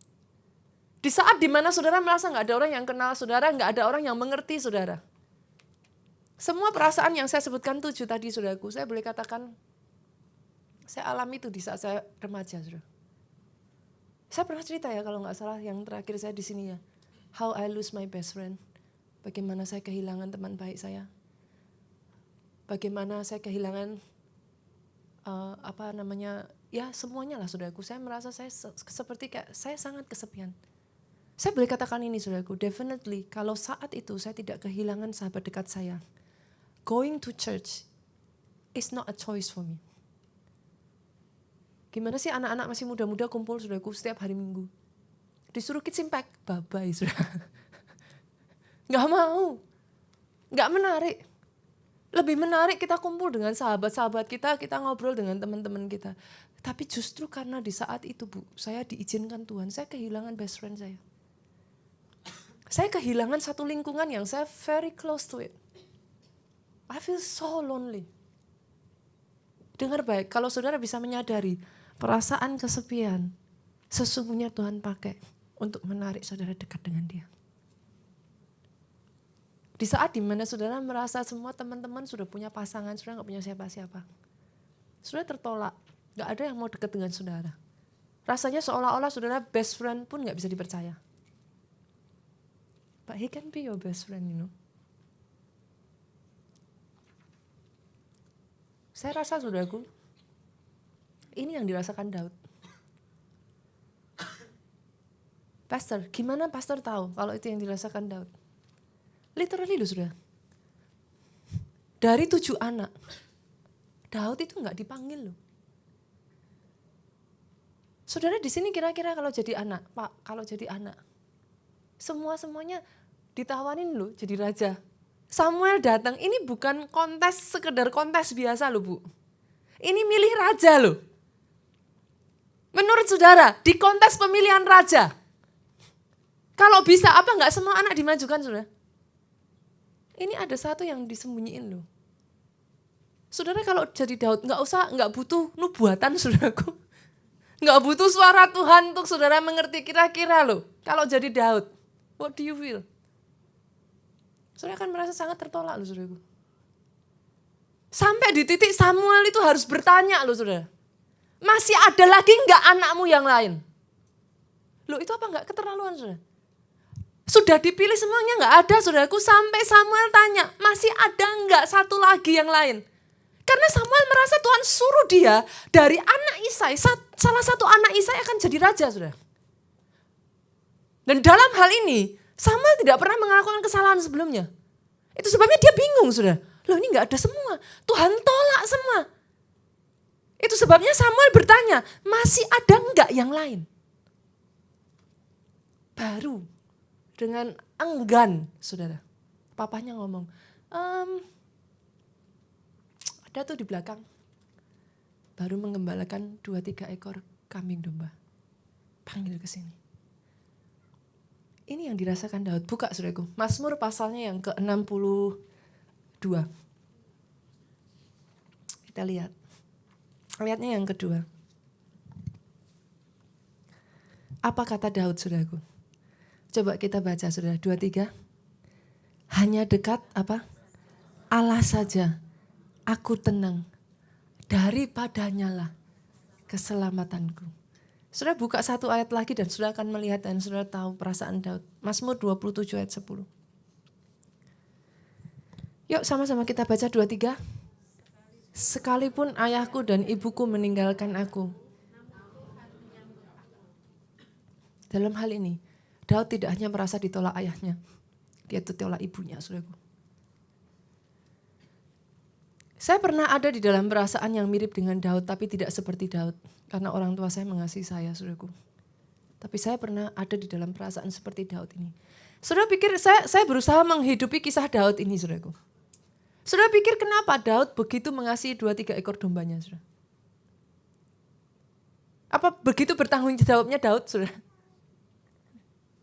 Di saat di mana saudara merasa gak ada orang yang kenal saudara, gak ada orang yang mengerti saudara. Semua perasaan yang saya sebutkan 7 tadi saudaraku, saya boleh katakan, saya alami itu di saat saya remaja. Saudara. Saya pernah cerita ya kalau gak salah yang terakhir saya di sini ya. How I lose my best friend. Bagaimana saya kehilangan teman baik saya. Bagaimana saya kehilangan ya semuanya lah saudaraku. Saya merasa saya seperti kayak saya sangat kesepian. Saya boleh katakan ini saudaraku, definitely kalau saat itu saya tidak kehilangan sahabat dekat saya, going to church is not a choice for me. Gimana sih anak-anak masih muda-muda kumpul saudaraku setiap hari Minggu. Disuruh kids impact, bye-bye saudara. Gak mau, gak menarik. Lebih menarik kita kumpul dengan sahabat-sahabat kita ngobrol dengan teman-teman kita. Tapi justru karena di saat itu Bu, saya diizinkan Tuhan, saya kehilangan best friend saya. Saya kehilangan satu lingkungan yang saya very close to it. I feel so lonely. Dengar baik, kalau saudara bisa menyadari perasaan kesepian, sesungguhnya Tuhan pakai untuk menarik saudara dekat dengan Dia. Di saat dimana saudara merasa semua teman-teman sudah punya pasangan, saudara gak punya siapa-siapa. Saudara tertolak, gak ada yang mau dekat dengan saudara. Rasanya seolah-olah saudara best friend pun gak bisa dipercaya. But he can be your best friend, you know. Saya rasa saudaraku, ini yang dirasakan Daud. Pastor, gimana pastor tahu kalau itu yang dirasakan Daud? Literally loh saudara. Dari 7 anak, Daud itu gak dipanggil loh. Saudara di sini kira-kira kalau jadi anak, Pak, kalau jadi anak, semuanya ditawarin loh jadi raja. Samuel datang, ini bukan kontes, sekedar kontes biasa loh Bu. Ini milih raja loh. Menurut saudara, di kontes pemilihan raja, kalau bisa apa enggak semua anak dimajukan saudara? Ini ada satu yang disembunyiin loh. Saudara kalau jadi Daud, enggak butuh nubuatan saudaraku. Enggak butuh suara Tuhan untuk saudara mengerti kira-kira loh. Kalau jadi Daud, what do you feel? Saudara akan merasa sangat tertolak loh saudaraku. Sampai di titik Samuel itu harus bertanya loh saudara. Masih ada lagi enggak anakmu yang lain? Loh itu apa enggak keterlaluan saudara? Sudah dipilih semuanya enggak ada saudaraku. Sampai Samuel tanya, masih ada enggak satu lagi yang lain? Karena Samuel merasa Tuhan suruh dia dari anak Isai, salah satu anak Isai akan jadi raja saudara. Dan dalam hal ini, Samuel tidak pernah melakukan kesalahan sebelumnya. Itu sebabnya dia bingung saudara. Loh ini enggak ada semua, Tuhan tolak semua. Itu sebabnya Samuel bertanya, masih ada enggak yang lain? Baru dengan enggan saudara, papanya ngomong, ada tuh di belakang, baru mengembalakan 2-3 ekor kambing domba. Panggil ke sini. Ini yang dirasakan Daud. Buka saudaraku, Mazmur pasalnya yang ke-62. Kita lihat. Lihatnya yang kedua. Apa kata Daud saudaraku? Coba kita baca saudara, 23. Hanya dekat apa? Allah saja. Aku tenang, daripadanya lah keselamatanku. Saudara buka satu ayat lagi dan saudara akan melihat dan saudara tahu perasaan Daud. Mazmur 27 ayat 10. Yuk sama-sama kita baca 23. Sekalipun ayahku dan ibuku meninggalkan aku. Dalam hal ini, Daud tidak hanya merasa ditolak ayahnya, dia ditolak ibunya, saudaraku. Saya pernah ada di dalam perasaan yang mirip dengan Daud, tapi tidak seperti Daud. Karena orang tua saya mengasihi saya, saudaraku. Tapi saya pernah ada di dalam perasaan seperti Daud ini. Saudara pikir saya berusaha menghidupi kisah Daud ini, saudaraku. Saudara pikir kenapa Daud begitu mengasihi 2-3 ekor dombanya, saudara? Apa begitu bertanggung jawabnya Daud, saudara?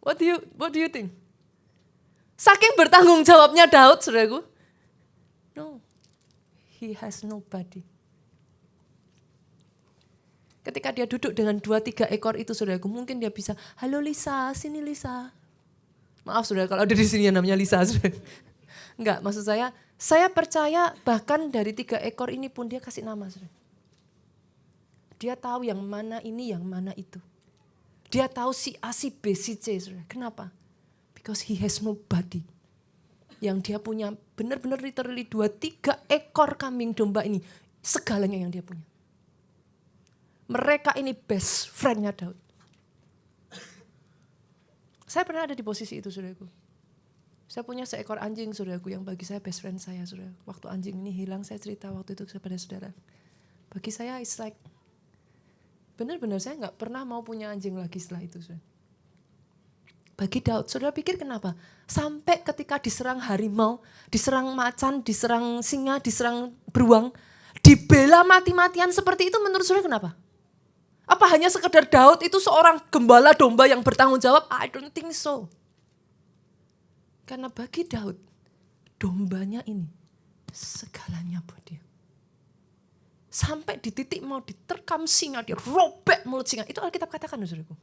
What do you think? Saking bertanggung jawabnya Daud, saudaraku. No. He has nobody. Ketika dia duduk dengan 2-3 ekor itu saudaraku, mungkin dia bisa, halo Lisa, sini Lisa. Maaf saudara kalau ada di sini yang namanya Lisa. Saudara. Enggak, maksud saya percaya bahkan dari 3 ekor ini pun dia kasih nama. Saudara. Dia tahu yang mana ini, yang mana itu. Dia tahu si A, si B, si C. Saudara. Kenapa? Because he has nobody. Yang dia punya benar-benar literally 2-3 ekor kambing domba ini. Segalanya yang dia punya. Mereka ini best friend-nya Daud. Saya pernah ada di posisi itu, saudaraku. Saya punya seekor anjing, saudaraku, yang bagi saya best friend saya, saudara. Waktu anjing ini hilang, saya cerita waktu itu kepada saudara. Bagi saya, it's like, benar-benar saya nggak pernah mau punya anjing lagi setelah itu, saudara. Bagi Daud, saudara pikir kenapa? Sampai ketika diserang harimau, diserang macan, diserang singa, diserang beruang, dibela mati-matian seperti itu, menurut saudara kenapa? Apa hanya sekedar Daud itu seorang gembala domba yang bertanggung jawab? I don't think so. Karena bagi Daud, dombanya ini segalanya buat dia. Sampai di titik mau diterkam singa, dia robek mulut singa. Itu Alkitab katakan, saudaraku.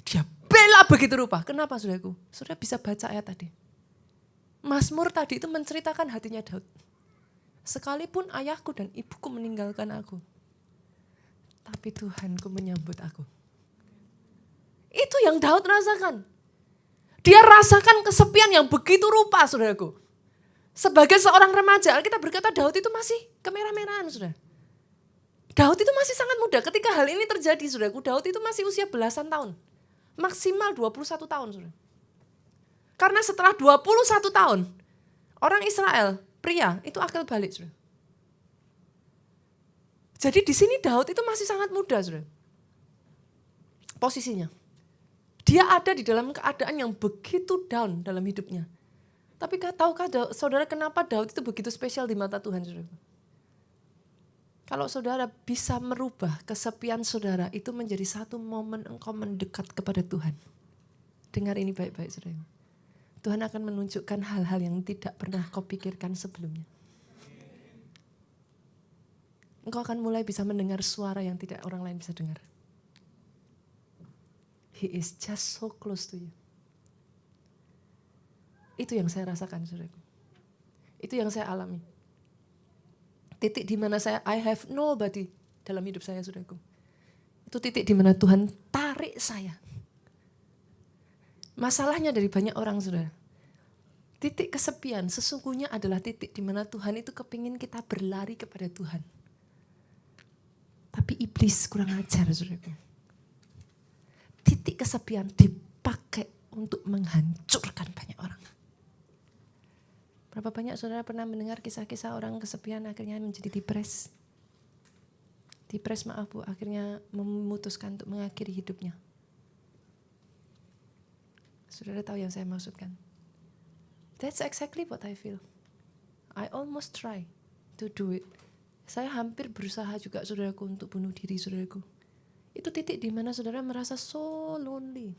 Dia bela begitu rupa. Kenapa, saudaraku? Saudara bisa baca ayat tadi. Mazmur tadi itu menceritakan hatinya Daud. Sekalipun ayahku dan ibuku meninggalkan aku, tapi Tuhanku menyambut aku. Itu yang Daud rasakan. Dia rasakan kesepian yang begitu rupa, saudaraku. Sebagai seorang remaja, Alkitab berkata Daud itu masih kemerah-merahan, saudara. Daud itu masih sangat muda. Ketika hal ini terjadi, saudaraku, Daud itu masih usia belasan tahun. Maksimal 21 tahun, saudara. Karena setelah 21 tahun, orang Israel, pria, itu akil balik, saudara. Jadi di sini Daud itu masih sangat muda, saudara. Posisinya. Dia ada di dalam keadaan yang begitu down dalam hidupnya. Tapi tahukah saudara kenapa Daud itu begitu spesial di mata Tuhan, saudara? Kalau saudara bisa merubah kesepian saudara itu menjadi satu momen engkau mendekat kepada Tuhan. Dengar ini baik-baik, saudara. Tuhan akan menunjukkan hal-hal yang tidak pernah kau pikirkan sebelumnya. Engkau akan mulai bisa mendengar suara yang tidak orang lain bisa dengar. He is just so close to you. Itu yang saya rasakan, saudaraku. Itu yang saya alami. Titik di mana I have nobody dalam hidup saya, saudaraku. Itu titik di mana Tuhan tarik saya. Masalahnya dari banyak orang, saudara. Titik kesepian sesungguhnya adalah titik di mana Tuhan itu kepingin kita berlari kepada Tuhan. Tapi iblis kurang ajar, saudaraku. Titik kesepian dipakai untuk menghancurkan banyak orang. Berapa banyak saudara pernah mendengar kisah-kisah orang kesepian akhirnya menjadi depres? Depres, maaf Bu, akhirnya memutuskan untuk mengakhiri hidupnya. Saudara tahu yang saya maksudkan? That's exactly what I feel. I almost try to do it. Saya hampir berusaha juga, saudaraku, untuk bunuh diri, saudaraku. Itu titik di mana saudara merasa so lonely.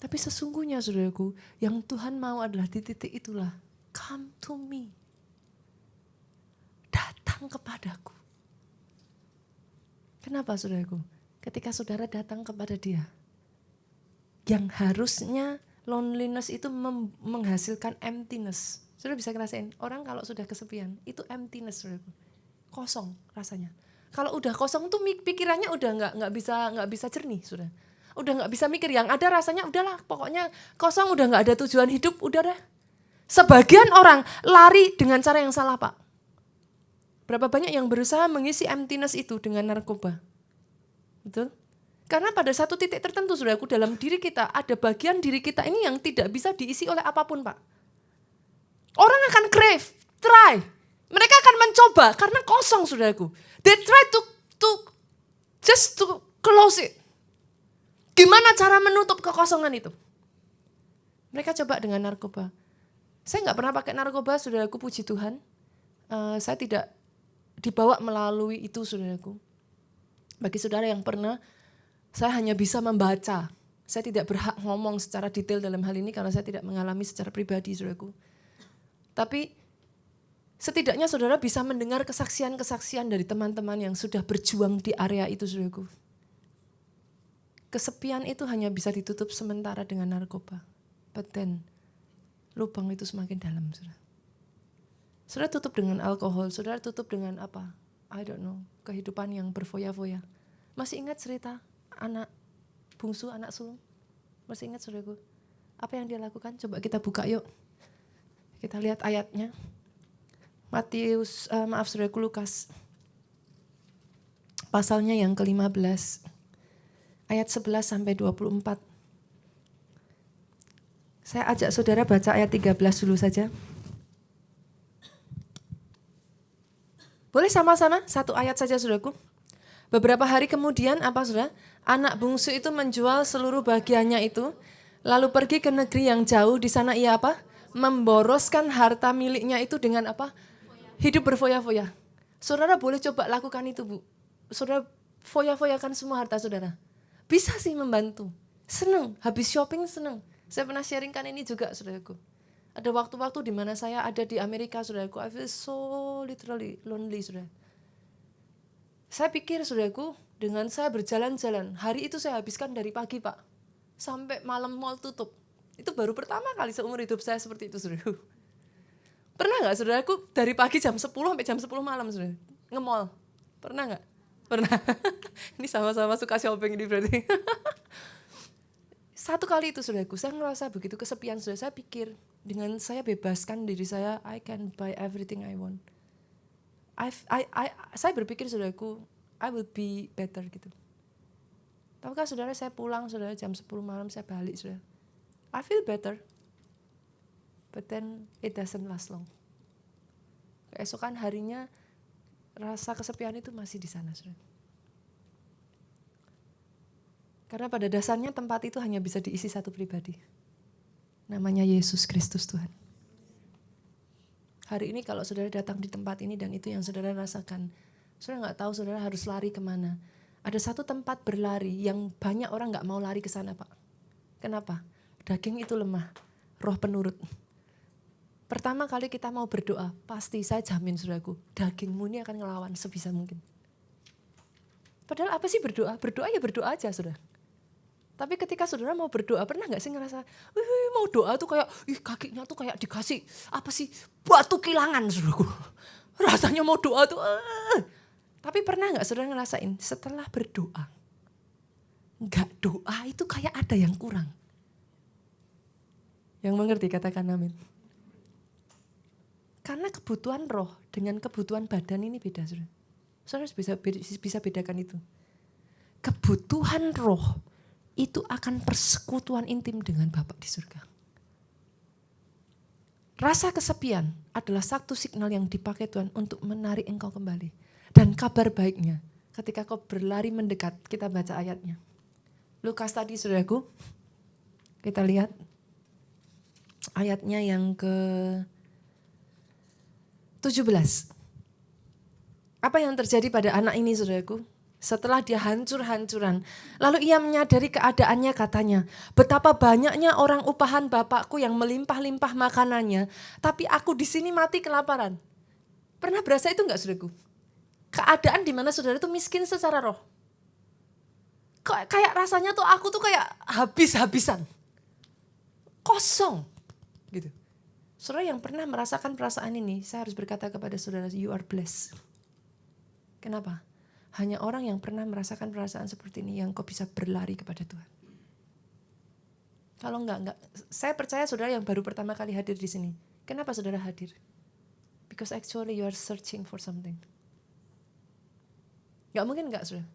Tapi sesungguhnya, saudaraku, yang Tuhan mau adalah di titik itulah. Come to me. Datang kepadaku. Kenapa, saudaraku? Ketika saudara datang kepada dia, yang harusnya loneliness itu menghasilkan emptiness. Saudara bisa ngerasain, orang kalau sudah kesepian, itu emptiness, saudaraku. Kosong rasanya. Kalau udah kosong tuh pikirannya udah nggak bisa jernih, sudah. Udah nggak bisa mikir, yang ada rasanya udahlah, pokoknya kosong, udah nggak ada tujuan hidup, udah dah. Sebagian orang lari dengan cara yang salah, Pak. Berapa banyak yang berusaha mengisi emptiness itu dengan narkoba? Betul? Karena pada satu titik tertentu, saudaraku, dalam diri kita ada bagian diri kita ini yang tidak bisa diisi oleh apapun, Pak. Orang akan crave, try. Mereka akan mencoba karena kosong, saudaraku. They try to close it. Gimana cara menutup kekosongan itu? Mereka coba dengan narkoba. Saya nggak pernah pakai narkoba, saudaraku, puji Tuhan. Saya tidak dibawa melalui itu, saudaraku. Bagi saudara yang pernah, saya hanya bisa membaca. Saya tidak berhak ngomong secara detail dalam hal ini karena saya tidak mengalami secara pribadi, saudaraku. Tapi setidaknya saudara bisa mendengar kesaksian-kesaksian dari teman-teman yang sudah berjuang di area itu, saudaraku. Kesepian itu hanya bisa ditutup sementara dengan narkoba. But then, lubang itu semakin dalam, saudara. Saudara tutup dengan alkohol, saudara tutup dengan apa? I don't know, kehidupan yang berfoya-foya. Masih ingat cerita anak bungsu, anak sulung? Masih ingat saudaraku? Apa yang dia lakukan? Coba kita buka yuk. Kita lihat ayatnya. Saudaraku Lukas. Pasalnya yang ke-15. Ayat 11 sampai 24. Saya ajak saudara baca ayat 13 dulu saja. Boleh sama-sama? Satu ayat saja saudaraku. Beberapa hari kemudian apa saudara? Anak bungsu itu menjual seluruh bagiannya itu. Lalu pergi ke negeri yang jauh. Di sana ia apa? Memboroskan harta miliknya itu dengan apa? Hidup berfoya-foya. Saudara boleh coba lakukan itu Bu. Saudara foya-foyakan semua harta saudara. Bisa sih membantu. Senang, habis shopping senang. Saya pernah sharingkan ini juga saudaraku. Ada waktu-waktu di mana saya ada di Amerika saudaraku. I feel so literally lonely saudara. Saya pikir saudaraku, dengan saya berjalan-jalan, hari itu saya habiskan dari pagi Pak. Sampai malam mall tutup. Itu baru pertama kali seumur hidup saya seperti itu saudaraku. Pernah gak saudaraku dari pagi jam 10 sampai jam 10 malam saudara? Nge-mall. Pernah gak? Pernah. Ini sama-sama suka shopping ini berarti. Satu kali itu saudaraku, saya ngerasa begitu kesepian saudara. Saya pikir dengan saya bebaskan diri saya, I can buy everything I want. Saya berpikir saudaraku, I will be better gitu. Tahukah saudara saya pulang saudara jam 10 malam saya balik saudara. I feel better. But then it doesn't last long. Keesokan harinya rasa kesepian itu masih di sana saudara. Karena pada dasarnya tempat itu hanya bisa diisi satu pribadi. Namanya Yesus Kristus Tuhan. Hari ini kalau saudara datang di tempat ini dan itu yang saudara rasakan. Saudara gak tahu saudara harus lari kemana. Ada satu tempat berlari yang banyak orang gak mau lari ke sana Pak. Kenapa? Daging itu lemah, roh penurut. Pertama kali kita mau berdoa, pasti saya jamin saudaraku, dagingmu ini akan ngelawan sebisa mungkin. Padahal apa sih berdoa? Berdoa ya berdoa aja saudara. Tapi ketika saudara mau berdoa, pernah gak sih ngerasa, mau doa tuh kayak, kakinya tuh kayak dikasih, apa sih, batu kilangan saudaraku. Rasanya mau doa tuh, Tapi pernah gak saudara ngerasain, setelah berdoa, gak doa itu kayak ada yang kurang. Yang mengerti katakan amin. Karena kebutuhan roh dengan kebutuhan badan ini beda saudara. Saudara bisa bedakan itu. Kebutuhan roh itu akan persekutuan intim dengan Bapa di surga. Rasa kesepian adalah satu signal yang dipakai Tuhan untuk menarik engkau kembali. Dan kabar baiknya ketika kau berlari mendekat, kita baca ayatnya. Lukas tadi saudaraku, kita lihat ayatnya yang ke 17. Apa yang terjadi pada anak ini saudaraku? Setelah dia hancur-hancuran. Lalu ia menyadari keadaannya katanya. Betapa banyaknya orang upahan bapakku yang melimpah-limpah makanannya. Tapi aku di sini mati kelaparan. Pernah berasa itu enggak saudaraku? Keadaan di mana saudara itu miskin secara roh. Kayak rasanya tuh aku tuh kayak habis-habisan. Kosong. Gitu. Saudara yang pernah merasakan perasaan ini, saya harus berkata kepada saudara, you are blessed. Kenapa? Hanya orang yang pernah merasakan perasaan seperti ini yang kau bisa berlari kepada Tuhan. Kalau enggak. Saya percaya saudara yang baru pertama kali hadir di sini. Kenapa saudara hadir? Because actually you are searching for something. Enggak mungkin enggak saudara?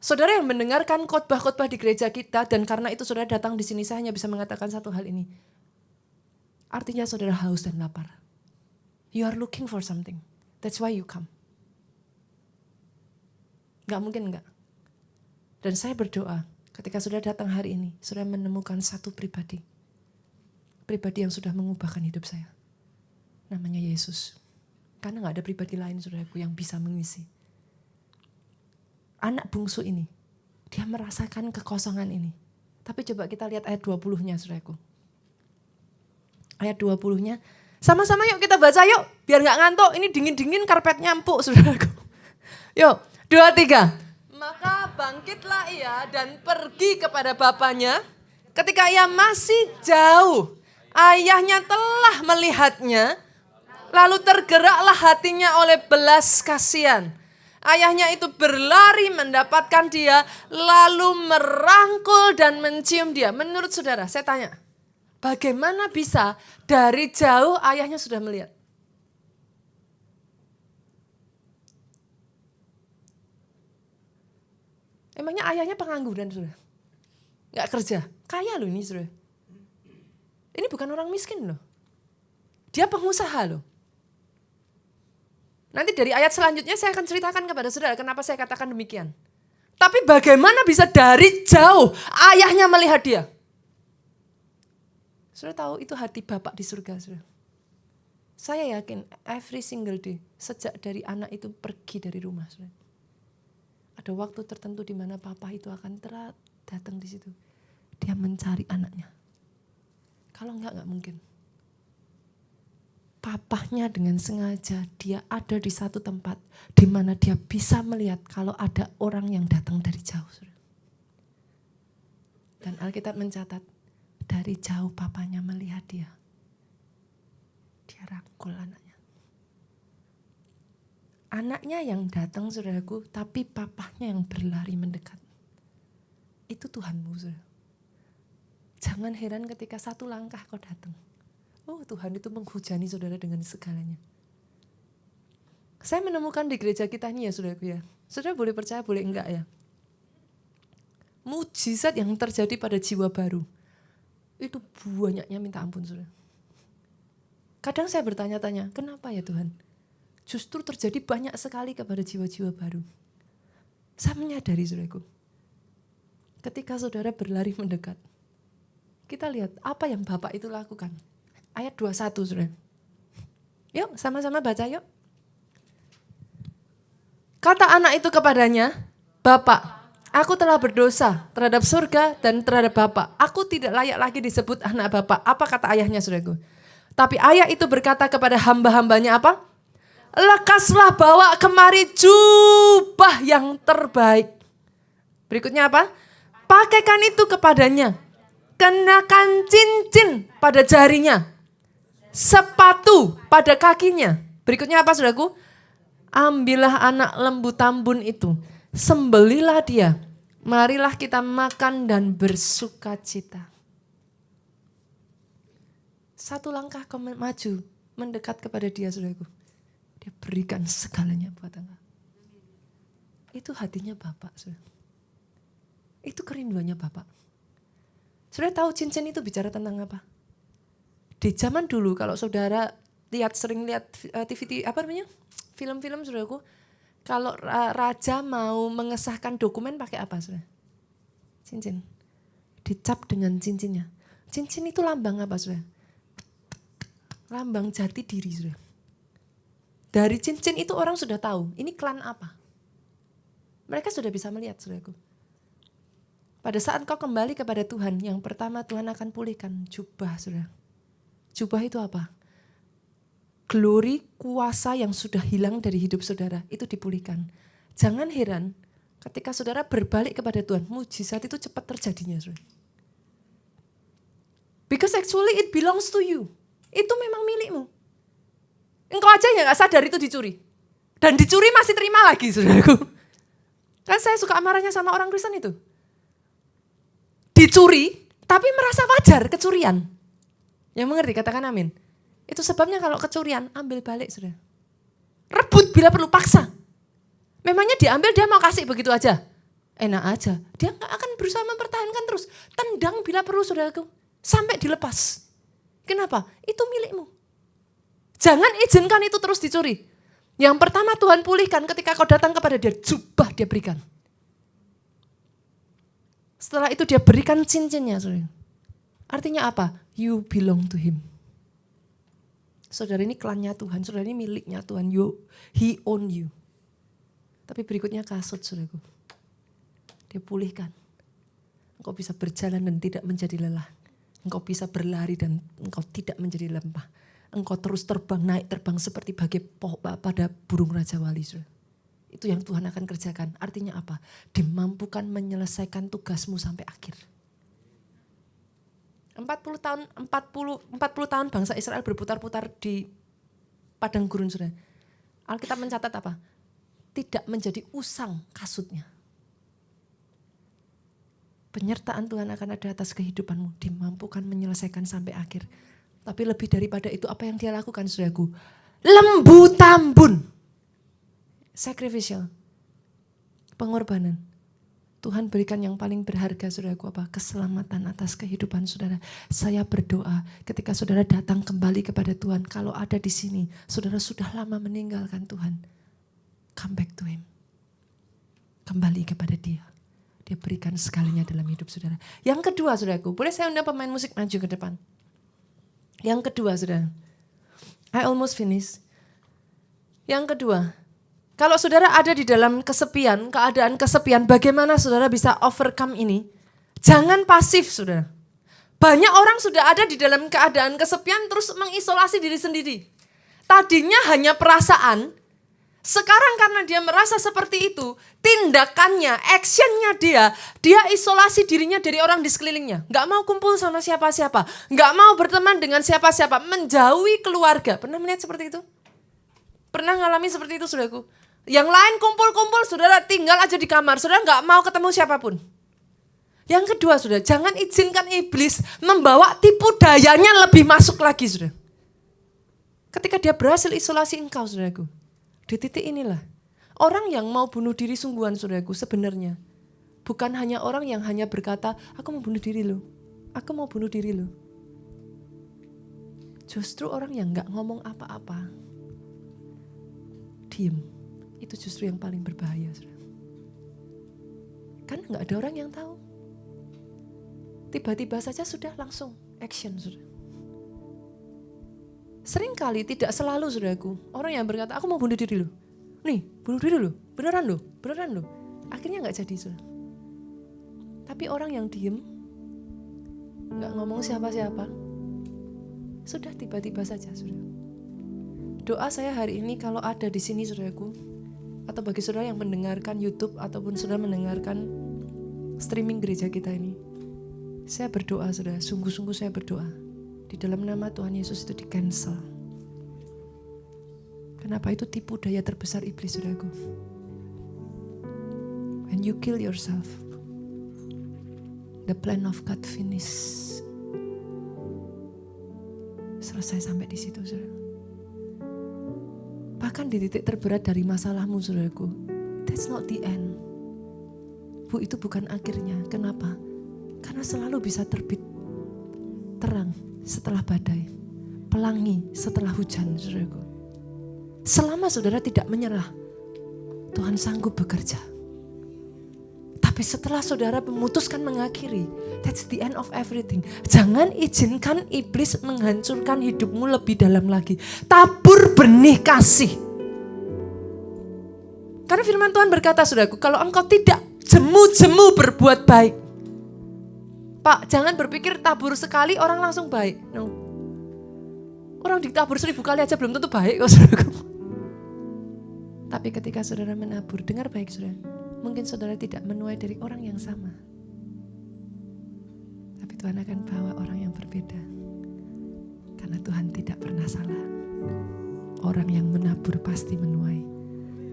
Saudara yang mendengarkan khotbah-khotbah di gereja kita dan karena itu saudara datang di sini, saya hanya bisa mengatakan satu hal ini. Artinya saudara haus dan lapar. You are looking for something. That's why you come. Gak mungkin enggak. Dan saya berdoa ketika saudara datang hari ini, saudara menemukan satu pribadi. Pribadi yang sudah mengubahkan hidup saya. Namanya Yesus. Karena gak ada pribadi lain saudaraku yang bisa mengisi. Anak bungsu ini, dia merasakan kekosongan ini. Tapi coba kita lihat ayat 20-nya saudaraku. Ayat 20-nya. Sama-sama yuk kita baca yuk. Biar gak ngantuk. Ini dingin-dingin karpetnya empuk saudaraku. Yuk 2, 3. Maka bangkitlah ia dan pergi kepada bapaknya. Ketika ia masih jauh. Ayahnya telah melihatnya. Lalu tergeraklah hatinya oleh belas kasihan. Ayahnya itu berlari mendapatkan dia, lalu merangkul dan mencium dia. Menurut saudara, saya tanya, bagaimana bisa dari jauh ayahnya sudah melihat? Emangnya ayahnya pengangguran, saudara? Nggak kerja, kaya loh ini, saudara. Ini bukan orang miskin loh. Dia pengusaha loh. Nanti dari ayat selanjutnya saya akan ceritakan kepada saudara kenapa saya katakan demikian. Tapi bagaimana bisa dari jauh ayahnya melihat dia? Saudara tahu itu hati Bapak di surga, saudara. Saya yakin every single day sejak dari anak itu pergi dari rumah, saudara. Ada waktu tertentu di mana Papa itu akan datang di situ. Dia mencari anaknya. Kalau enggak mungkin. Papahnya dengan sengaja dia ada di satu tempat di mana dia bisa melihat kalau ada orang yang datang dari jauh. Dan Alkitab mencatat dari jauh papanya melihat dia. Dia rangkul anaknya. Anaknya yang datang saudaraku, tapi papahnya yang berlari mendekat. Itu Tuhanmu, saudara. Jangan heran ketika satu langkah kau datang. Oh, Tuhan itu menghujani saudara dengan segalanya. Saya menemukan di gereja kita ini ya saudaraku ya. Saudara boleh percaya boleh enggak ya. Mujizat yang terjadi pada jiwa baru. Itu banyaknya minta ampun saudara. Kadang saya bertanya-tanya, kenapa ya Tuhan? Justru terjadi banyak sekali kepada jiwa-jiwa baru. Saya menyadari saudaraku. Ketika saudara berlari mendekat. Kita lihat apa yang Bapak itu lakukan. Ayat 21 saudara. Yuk sama-sama baca yuk. Kata anak itu kepadanya, Bapak, aku telah berdosa terhadap surga dan terhadap Bapak. Aku tidak layak lagi disebut anak Bapak. Apa kata ayahnya saudaraku? Tapi ayah itu berkata kepada hamba-hambanya apa? Lekaslah bawa kemari jubah yang terbaik. Berikutnya apa? Pakaikan itu kepadanya. Kenakan cincin pada jarinya. Sepatu pada kakinya. Berikutnya apa saudaraku? Ambillah anak lembu tambun itu. Sembelilah dia. Marilah kita makan dan bersuka cita. Satu langkah kau maju. Mendekat kepada dia saudaraku. Dia berikan segalanya buat engkau. Itu hatinya Bapak saudara. Itu kerinduannya Bapak. Saudara tahu cincin itu bicara tentang apa? Di zaman dulu kalau saudara sering lihat TV apa namanya? Film-film saudaraku, kalau raja mau mengesahkan dokumen pakai apa saudara? Cincin. Dicap dengan cincinnya. Cincin itu lambang apa saudara? Lambang jati diri saudara. Dari cincin itu orang sudah tahu, ini klan apa. Mereka sudah bisa melihat saudaraku. Pada saat kau kembali kepada Tuhan, yang pertama Tuhan akan pulihkan jubah saudara. Jubah itu apa? Glory, kuasa yang sudah hilang dari hidup saudara, itu dipulihkan. Jangan heran ketika saudara berbalik kepada Tuhan, mujizat itu cepat terjadinya. Saudara. Because actually it belongs to you. Itu memang milikmu. Engkau aja yang gak sadar itu dicuri. Dan dicuri masih terima lagi saudaraku. Kan saya suka marahnya sama orang Kristen itu. Dicuri, tapi merasa wajar kecurian. Yang mengerti katakan amin. Itu sebabnya kalau kecurian ambil balik saudara. Rebut bila perlu, paksa. Memangnya diambil dia mau kasih begitu aja? Enak aja. Dia gak akan berusaha mempertahankan terus. Tendang bila perlu saudaraku. Sampai dilepas. Kenapa? Itu milikmu. Jangan izinkan itu terus dicuri. Yang pertama Tuhan pulihkan ketika kau datang kepada dia. Jubah dia berikan. Setelah itu dia berikan cincinnya saudara. Artinya apa? You belong to him. Saudara ini klannya Tuhan, saudara ini miliknya Tuhan. He own you. Tapi berikutnya kasut saudaraku. Dia pulihkan. Engkau bisa berjalan dan tidak menjadi lelah. Engkau bisa berlari dan engkau tidak menjadi lemah. Engkau terus terbang, naik terbang seperti bagai pada burung Raja Wali. Saudara. Itu yang Tuhan akan kerjakan. Artinya apa? Dimampukan menyelesaikan tugasmu sampai akhir. 40 tahun bangsa Israel berputar-putar di padang gurun saudara. Alkitab mencatat apa? tidak menjadi usang kasutnya. Penyertaan Tuhan akan ada atas kehidupanmu, dimampukan menyelesaikan sampai akhir. Tapi lebih daripada itu apa yang dia lakukan saudaraku? Lembu tambun. Sacrificial. Pengorbanan. Tuhan berikan yang paling berharga saudaraku apa? Keselamatan atas kehidupan saudara. Saya berdoa ketika saudara datang kembali kepada Tuhan. Kalau ada di sini, saudara sudah lama meninggalkan Tuhan. Come back to Him. Kembali kepada Dia. Dia berikan segalanya dalam hidup saudara. Yang kedua saudaraku, boleh saya undang pemain musik maju ke depan. Yang kedua saudara, I almost finish. Yang kedua, kalau saudara ada di dalam kesepian, keadaan kesepian, bagaimana saudara bisa overcome ini? Jangan pasif saudara. Banyak orang sudah ada di dalam keadaan kesepian terus mengisolasi diri sendiri. Tadinya hanya perasaan, sekarang karena dia merasa seperti itu, tindakannya, actionnya dia isolasi dirinya dari orang di sekelilingnya. Gak mau kumpul sama siapa-siapa, gak mau berteman dengan siapa-siapa, menjauhi keluarga. Pernah melihat seperti itu? Pernah ngalami seperti itu saudaraku? Yang lain kumpul-kumpul, saudara tinggal aja di kamar, saudara gak mau ketemu siapapun. Yang kedua saudara, jangan izinkan iblis membawa tipu dayanya lebih masuk lagi saudara. Ketika dia berhasil isolasi engkau saudaraku, di titik inilah, orang yang mau bunuh diri sungguhan saudaraku sebenarnya bukan hanya orang yang hanya berkata, aku mau bunuh diri lo, aku mau bunuh diri lo. Justru orang yang gak ngomong apa-apa, diem, itu justru yang paling berbahaya saudara. Kan gak ada orang yang tahu. Tiba-tiba saja sudah langsung action saudara. Seringkali tidak selalu saudaraku, orang yang berkata aku mau bunuh diri lo. Nih bunuh diri lo, beneran lo. Akhirnya gak jadi saudara. Tapi orang yang diem, gak ngomong siapa-siapa, sudah tiba-tiba saja saudara. Doa saya hari ini kalau ada di sini saudaraku, atau bagi saudara yang mendengarkan YouTube ataupun saudara mendengarkan streaming gereja kita ini, saya berdoa saudara, sungguh-sungguh saya berdoa. Di dalam nama Tuhan Yesus itu di-cancel. Kenapa? Itu tipu daya terbesar iblis saudaraku. When you kill yourself, the plan of God finish. Selesai sampai di situ saudara. Bahkan di titik terberat dari masalahmu saudaraku, that's not the end. Itu bukan akhirnya. Kenapa? Karena selalu bisa terbit terang setelah badai, pelangi setelah hujan saudaraku. Selama saudara tidak menyerah, Tuhan sanggup bekerja. Tapi setelah saudara memutuskan mengakhiri, that's the end of everything. Jangan izinkan iblis menghancurkan hidupmu lebih dalam lagi. Tabur benih kasih. Karena firman Tuhan berkata saudaraku, kalau engkau tidak jemu-jemu berbuat baik. Pak, jangan berpikir tabur sekali orang langsung baik. No. Orang ditabur 1000 kali aja belum tentu baik kok saudaraku. Tapi ketika saudara menabur, dengar baik saudara. Mungkin saudara tidak menuai dari orang yang sama. Tapi Tuhan akan bawa orang yang berbeda. Karena Tuhan tidak pernah salah. Orang yang menabur pasti menuai.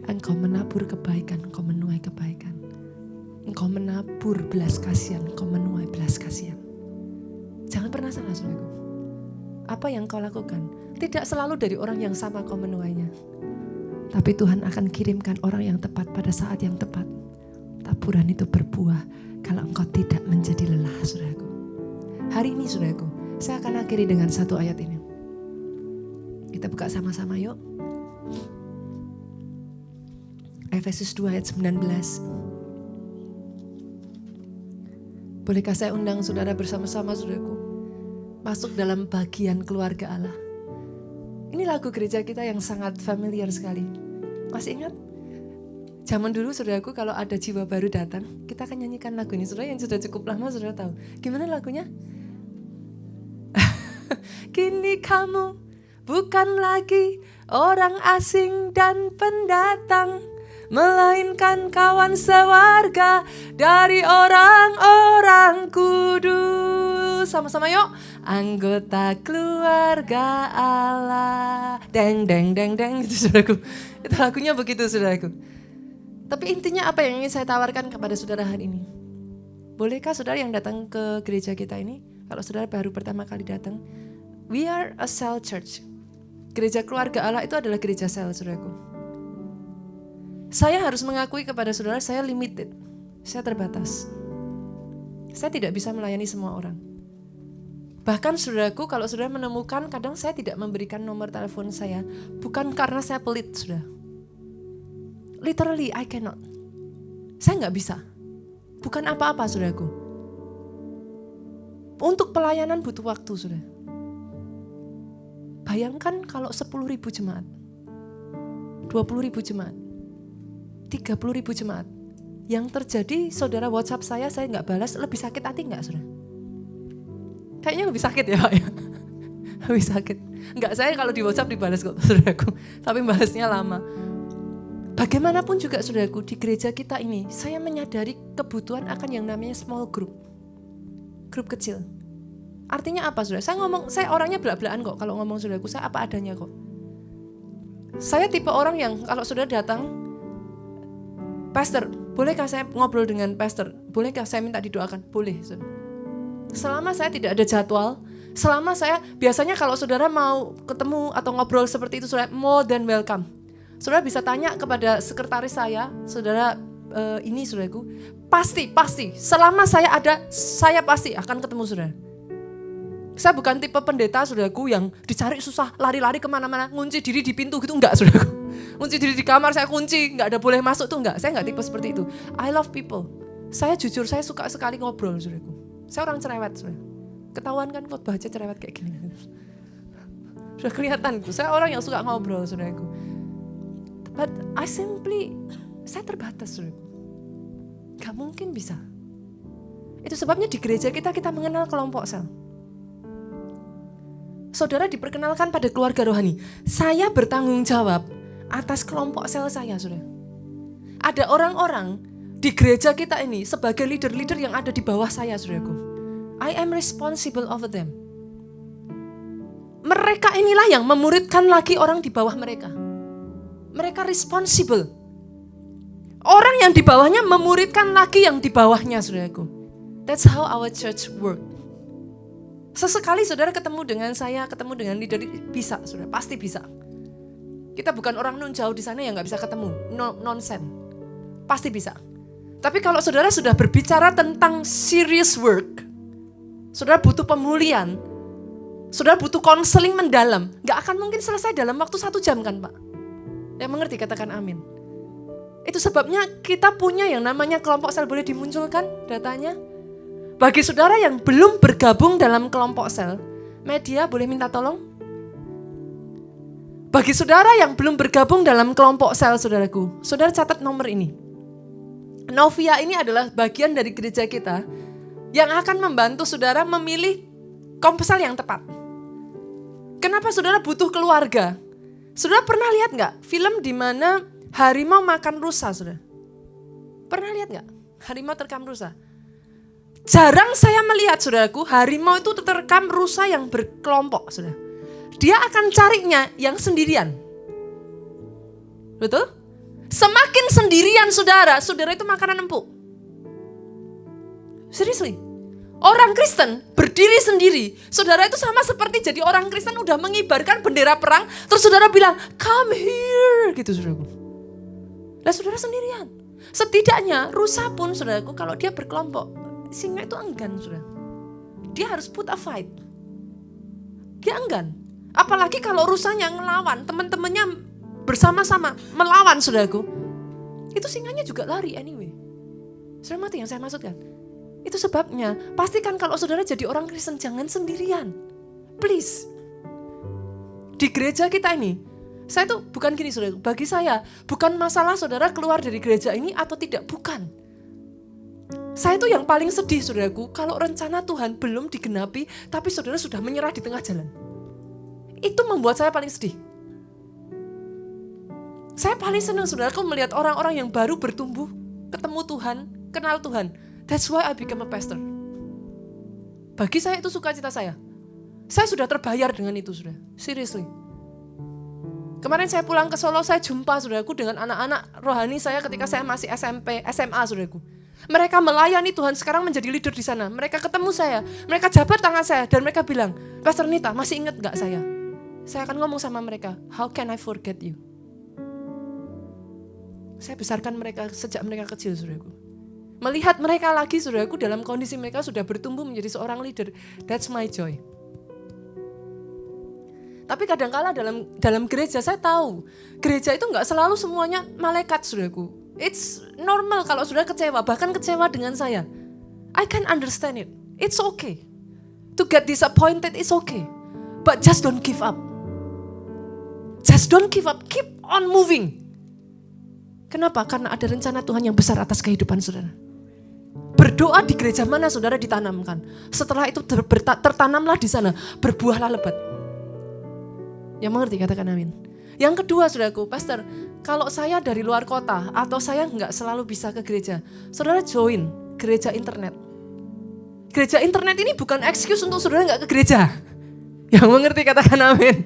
Engkau menabur kebaikan, engkau menuai kebaikan. Engkau menabur belas kasihan, engkau menuai belas kasihan. Jangan pernah salah saudaraku. Apa yang kau lakukan tidak selalu dari orang yang sama kau menuainya. Tapi Tuhan akan kirimkan orang yang tepat pada saat yang tepat. Taburan itu berbuah kalau engkau tidak menjadi lelah saudaraku. Hari ini saudaraku, saya akan akhiri dengan satu ayat ini. Kita buka sama-sama yuk. Efesus 2 ayat 19. Bolehkah saya undang saudara bersama-sama saudaraku masuk dalam bagian keluarga Allah. Ini lagu gereja kita yang sangat familiar sekali. Masih ingat? Zaman dulu saudaraku kalau ada jiwa baru datang, kita akan nyanyikan lagu ini. Saudara yang sudah cukup lama saudara tahu. Gimana lagunya? Kini kamu bukan lagi orang asing dan pendatang, melainkan kawan sewarga dari orang-orang kudus. Sama-sama yuk. Anggota keluarga Allah. Deng deng deng deng gitu saudaraku. Itu lagunya begitu saudaraku. Tapi intinya apa yang ingin saya tawarkan kepada saudara hari ini? Bolehkah saudara yang datang ke gereja kita ini, kalau saudara baru pertama kali datang, we are a cell church. Gereja keluarga Allah itu adalah gereja sel, saudaraku. Saya harus mengakui kepada saudara, saya limited. Saya terbatas. Saya tidak bisa melayani semua orang. Bahkan saudaraku, kalau saudara menemukan, kadang saya tidak memberikan nomor telepon saya, bukan karena saya pelit, saudara. Literally, I cannot. Saya nggak bisa. Bukan apa-apa, saudaraku. Untuk pelayanan butuh waktu, saudara. Bayangkan kalau 10.000 jemaat, 20.000 jemaat, 30.000 jemaat. Yang terjadi, saudara WhatsApp saya nggak balas, lebih sakit hati nggak, saudara? Kayaknya lebih sakit ya, Pak ya? Lebih sakit. Nggak, saya kalau di WhatsApp dibalas kok, saudaraku. Tapi balasnya lama. Bagaimanapun juga, saudaraku, di gereja kita ini, saya menyadari kebutuhan akan yang namanya small group. Grup kecil. Artinya apa, saudara? Saya orangnya belak-belakan kok kalau ngomong, saudaraku. Saya apa adanya kok. Saya tipe orang yang kalau saudara datang, Pastor, bolehkah saya ngobrol dengan pastor? Bolehkah saya minta didoakan? Boleh, saudara. Selama saya tidak ada jadwal, selama saya, biasanya kalau saudara mau ketemu atau ngobrol seperti itu, saudara more than welcome. Saudara bisa tanya kepada sekretaris saya, saudara ini saudaraku, pasti, selama saya ada, saya pasti akan ketemu saudara. Saya bukan tipe pendeta saudaraku yang dicari susah, lari-lari kemana-mana, ngunci diri di pintu gitu, enggak saudaraku. Ngunci diri di kamar, saya kunci, enggak ada boleh masuk tuh enggak. Saya enggak tipe seperti itu. I love people. Saya jujur, saya suka sekali ngobrol saudaraku. Saya orang cerewet saudara. Ketahuan kan khotbah aja cerewet kayak gini. Sudah kelihatan, saya orang yang suka ngobrol saudaraku. But saya terbatas, saudaraku. Gak mungkin bisa. Itu sebabnya di gereja kita mengenal kelompok sel. Saudara diperkenalkan pada keluarga rohani. Saya bertanggung jawab atas kelompok sel saya, saudara. Ada orang-orang di gereja kita ini sebagai leader-leader yang ada di bawah saya, saudaraku. I am responsible over them. Mereka inilah yang memuridkan lagi orang di bawah mereka. Mereka responsible. Orang yang di bawahnya memuridkan lagi yang di bawahnya, saudaraku. That's how our church work. Sesekali saudara ketemu dengan saya, ketemu dengan leader, bisa, saudara, pasti bisa. Kita bukan orang nun jauh di sana yang nggak bisa ketemu, nonsense. Pasti bisa. Tapi kalau saudara sudah berbicara tentang serious work, saudara butuh pemulihan, saudara butuh konseling mendalam, nggak akan mungkin selesai dalam waktu 1 jam kan, Pak? Yang mengerti katakan amin. Itu sebabnya kita punya yang namanya kelompok sel, boleh dimunculkan datanya. Bagi saudara yang belum bergabung dalam kelompok sel, media boleh minta tolong. Bagi saudara yang belum bergabung dalam kelompok sel, saudaraku, saudara catat nomor ini. Novia ini adalah bagian dari gereja kita yang akan membantu saudara memilih kelompok sel yang tepat. Kenapa saudara butuh keluarga? Saudara pernah lihat gak film di mana harimau makan rusa, saudara? Pernah lihat gak? Harimau terkam rusa. Jarang saya melihat, saudaraku, harimau itu terkam rusa yang berkelompok, saudara. Dia akan carinya yang sendirian. Betul? Semakin sendirian saudara itu makanan empuk. Seriously. Orang Kristen berdiri sendiri. Saudara itu sama seperti jadi orang Kristen udah mengibarkan bendera perang. Terus saudara bilang, come here. Gitu saudaraku. Nah saudara sendirian. Setidaknya rusa pun saudaraku kalau dia berkelompok. Singa itu enggan saudara. Dia harus put a fight. Dia enggan. Apalagi kalau rusanya ngelawan. Teman-temannya bersama-sama melawan saudaraku. Itu singanya juga lari anyway. Saudara mati yang saya maksudkan. Itu sebabnya, pastikan kalau saudara jadi orang Kristen jangan sendirian. Please. Di gereja kita ini, saya tuh bukan gini saudara, bagi saya bukan masalah saudara keluar dari gereja ini atau tidak, bukan. Saya tuh yang paling sedih saudaraku, kalau rencana Tuhan belum digenapi, tapi saudara sudah menyerah di tengah jalan. Itu membuat saya paling sedih. Saya paling senang saudaraku melihat orang-orang yang baru bertumbuh, ketemu Tuhan, kenal Tuhan. That's why I become a pastor. Bagi saya itu sukacita saya. Saya sudah terbayar dengan itu, sudah. Seriously. Kemarin saya pulang ke Solo, saya jumpa saudaraku dengan anak-anak rohani saya ketika saya masih SMP, SMA saudaraku. Mereka melayani Tuhan, sekarang menjadi leader di sana. Mereka ketemu saya, mereka jabat tangan saya dan mereka bilang, Pastor Nita masih ingat gak saya? Saya akan ngomong sama mereka, how can I forget you? Saya besarkan mereka sejak mereka kecil saudaraku. Melihat mereka lagi saudaraku dalam kondisi mereka sudah bertumbuh menjadi seorang leader. That's my joy. Tapi kadang-kala dalam gereja saya tahu, gereja itu nggak selalu semuanya malaikat saudaraku. It's normal kalau saudara kecewa, bahkan kecewa dengan saya. I can understand it. It's okay. To get disappointed is okay. But just don't give up. Just don't give up. Keep on moving. Kenapa? Karena ada rencana Tuhan yang besar atas kehidupan saudara. Berdoa di gereja mana saudara ditanamkan. Setelah itu tertanamlah di sana, berbuahlah lebat. Yang mengerti katakan amin. Yang kedua saudaraku, Pastor, kalau saya dari luar kota atau saya nggak selalu bisa ke gereja, saudara join gereja internet. Gereja internet ini bukan excuse untuk saudara nggak ke gereja. Yang mengerti katakan amin.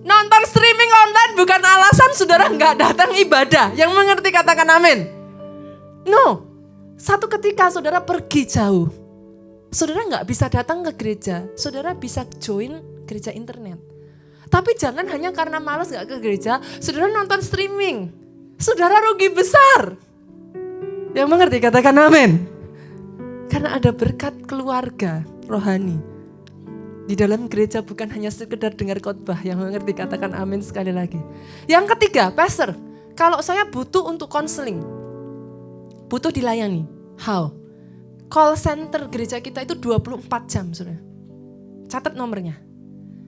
Nonton streaming online bukan alasan saudara nggak datang ibadah. Yang mengerti katakan amin. No, satu ketika saudara pergi jauh, saudara nggak bisa datang ke gereja, saudara bisa join gereja internet. Tapi jangan hanya karena malas gak ke gereja, saudara nonton streaming. Saudara rugi besar. Yang mengerti katakan amin. Karena ada berkat keluarga rohani. Di dalam gereja bukan hanya sekedar dengar khotbah. Yang mengerti katakan amin sekali lagi. Yang ketiga, Pastor, kalau saya butuh untuk konseling, butuh dilayani. How? Call center gereja kita itu 24 jam, saudara. Catat nomornya.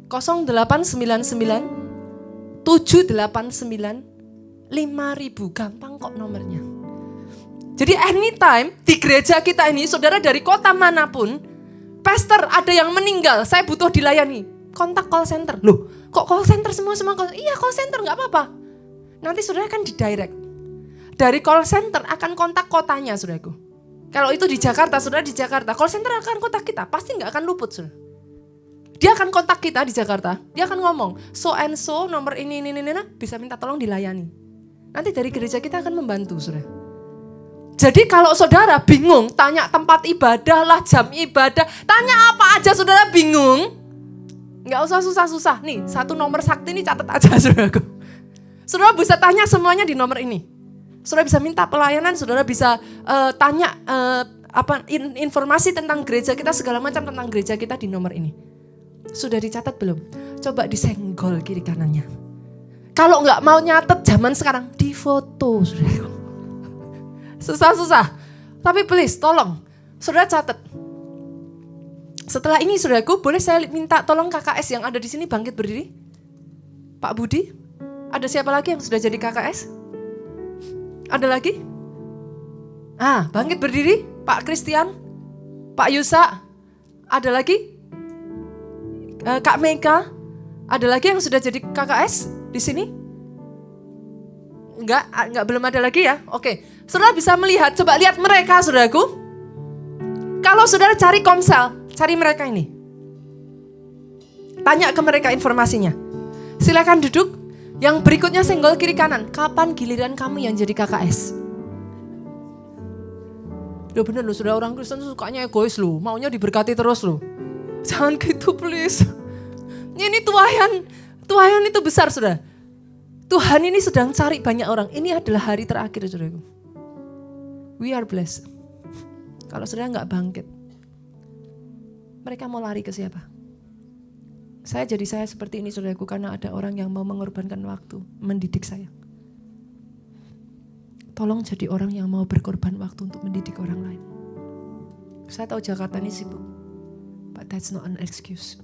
0899 789 5000, gampang kok nomornya. Jadi anytime di gereja kita ini, saudara dari kota manapun, Pastor ada yang meninggal, saya butuh dilayani, kontak call center. Loh, kok call center semua call? Iya call center nggak apa-apa. Nanti saudara akan didirect. Dari call center akan kontak kotanya saudaraku. Kalau itu di Jakarta, saudara di Jakarta, call center akan kontak kita, pasti nggak akan luput saudara. Dia akan kontak kita di Jakarta, dia akan ngomong, so and so nomor ini, bisa minta tolong dilayani. Nanti dari gereja kita akan membantu, saudara. Jadi kalau saudara bingung, tanya tempat ibadah lah, jam ibadah, tanya apa aja saudara bingung, nggak usah susah-susah. Nih, satu nomor sakti ini catat aja, saudaraku. Saudara bisa tanya semuanya di nomor ini. Saudara bisa minta pelayanan, saudara bisa tanya informasi tentang gereja kita, segala macam tentang gereja kita di nomor ini. Sudah dicatat belum? Coba disenggol kiri kanannya. Kalau nggak mau nyatet zaman sekarang, difoto. Susah-susah. Tapi please tolong, saudara catat. Setelah ini saudaraku, boleh saya minta tolong KKS yang ada di sini bangkit berdiri? Pak Budi? Ada siapa lagi yang sudah jadi KKS? Ada lagi? Bangkit berdiri? Pak Christian? Pak Yusa? Ada lagi? Kak Mega, ada lagi yang sudah jadi KKS di sini? Enggak, belum ada lagi ya? Oke, saudara bisa melihat, coba lihat mereka saudaraku. Kalau saudara cari Komsel, cari mereka ini. Tanya ke mereka informasinya. Silakan duduk, yang berikutnya senggol kiri kanan. Kapan giliran kamu yang jadi KKS? Loh bener loh, saudara, orang Kristen sukanya egois loh, maunya diberkati terus loh. Jangan gitu please. Ini Tuhan itu besar saudara. Tuhan ini sedang cari banyak orang. Ini adalah hari terakhir saudaraku. We are blessed. Kalau saudara gak bangkit, mereka mau lari ke siapa? Saya seperti ini saudaraku karena ada orang yang mau mengorbankan waktu mendidik saya. Tolong jadi orang yang mau berkorban waktu untuk mendidik orang lain. Saya tahu Jakarta ini sibuk. But that's not an excuse.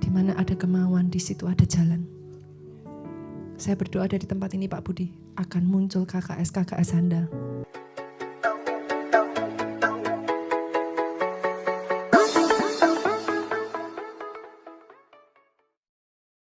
Di mana ada kemauan, di situ ada jalan. Saya berdoa dari tempat ini Pak Budi, akan muncul KKS handal.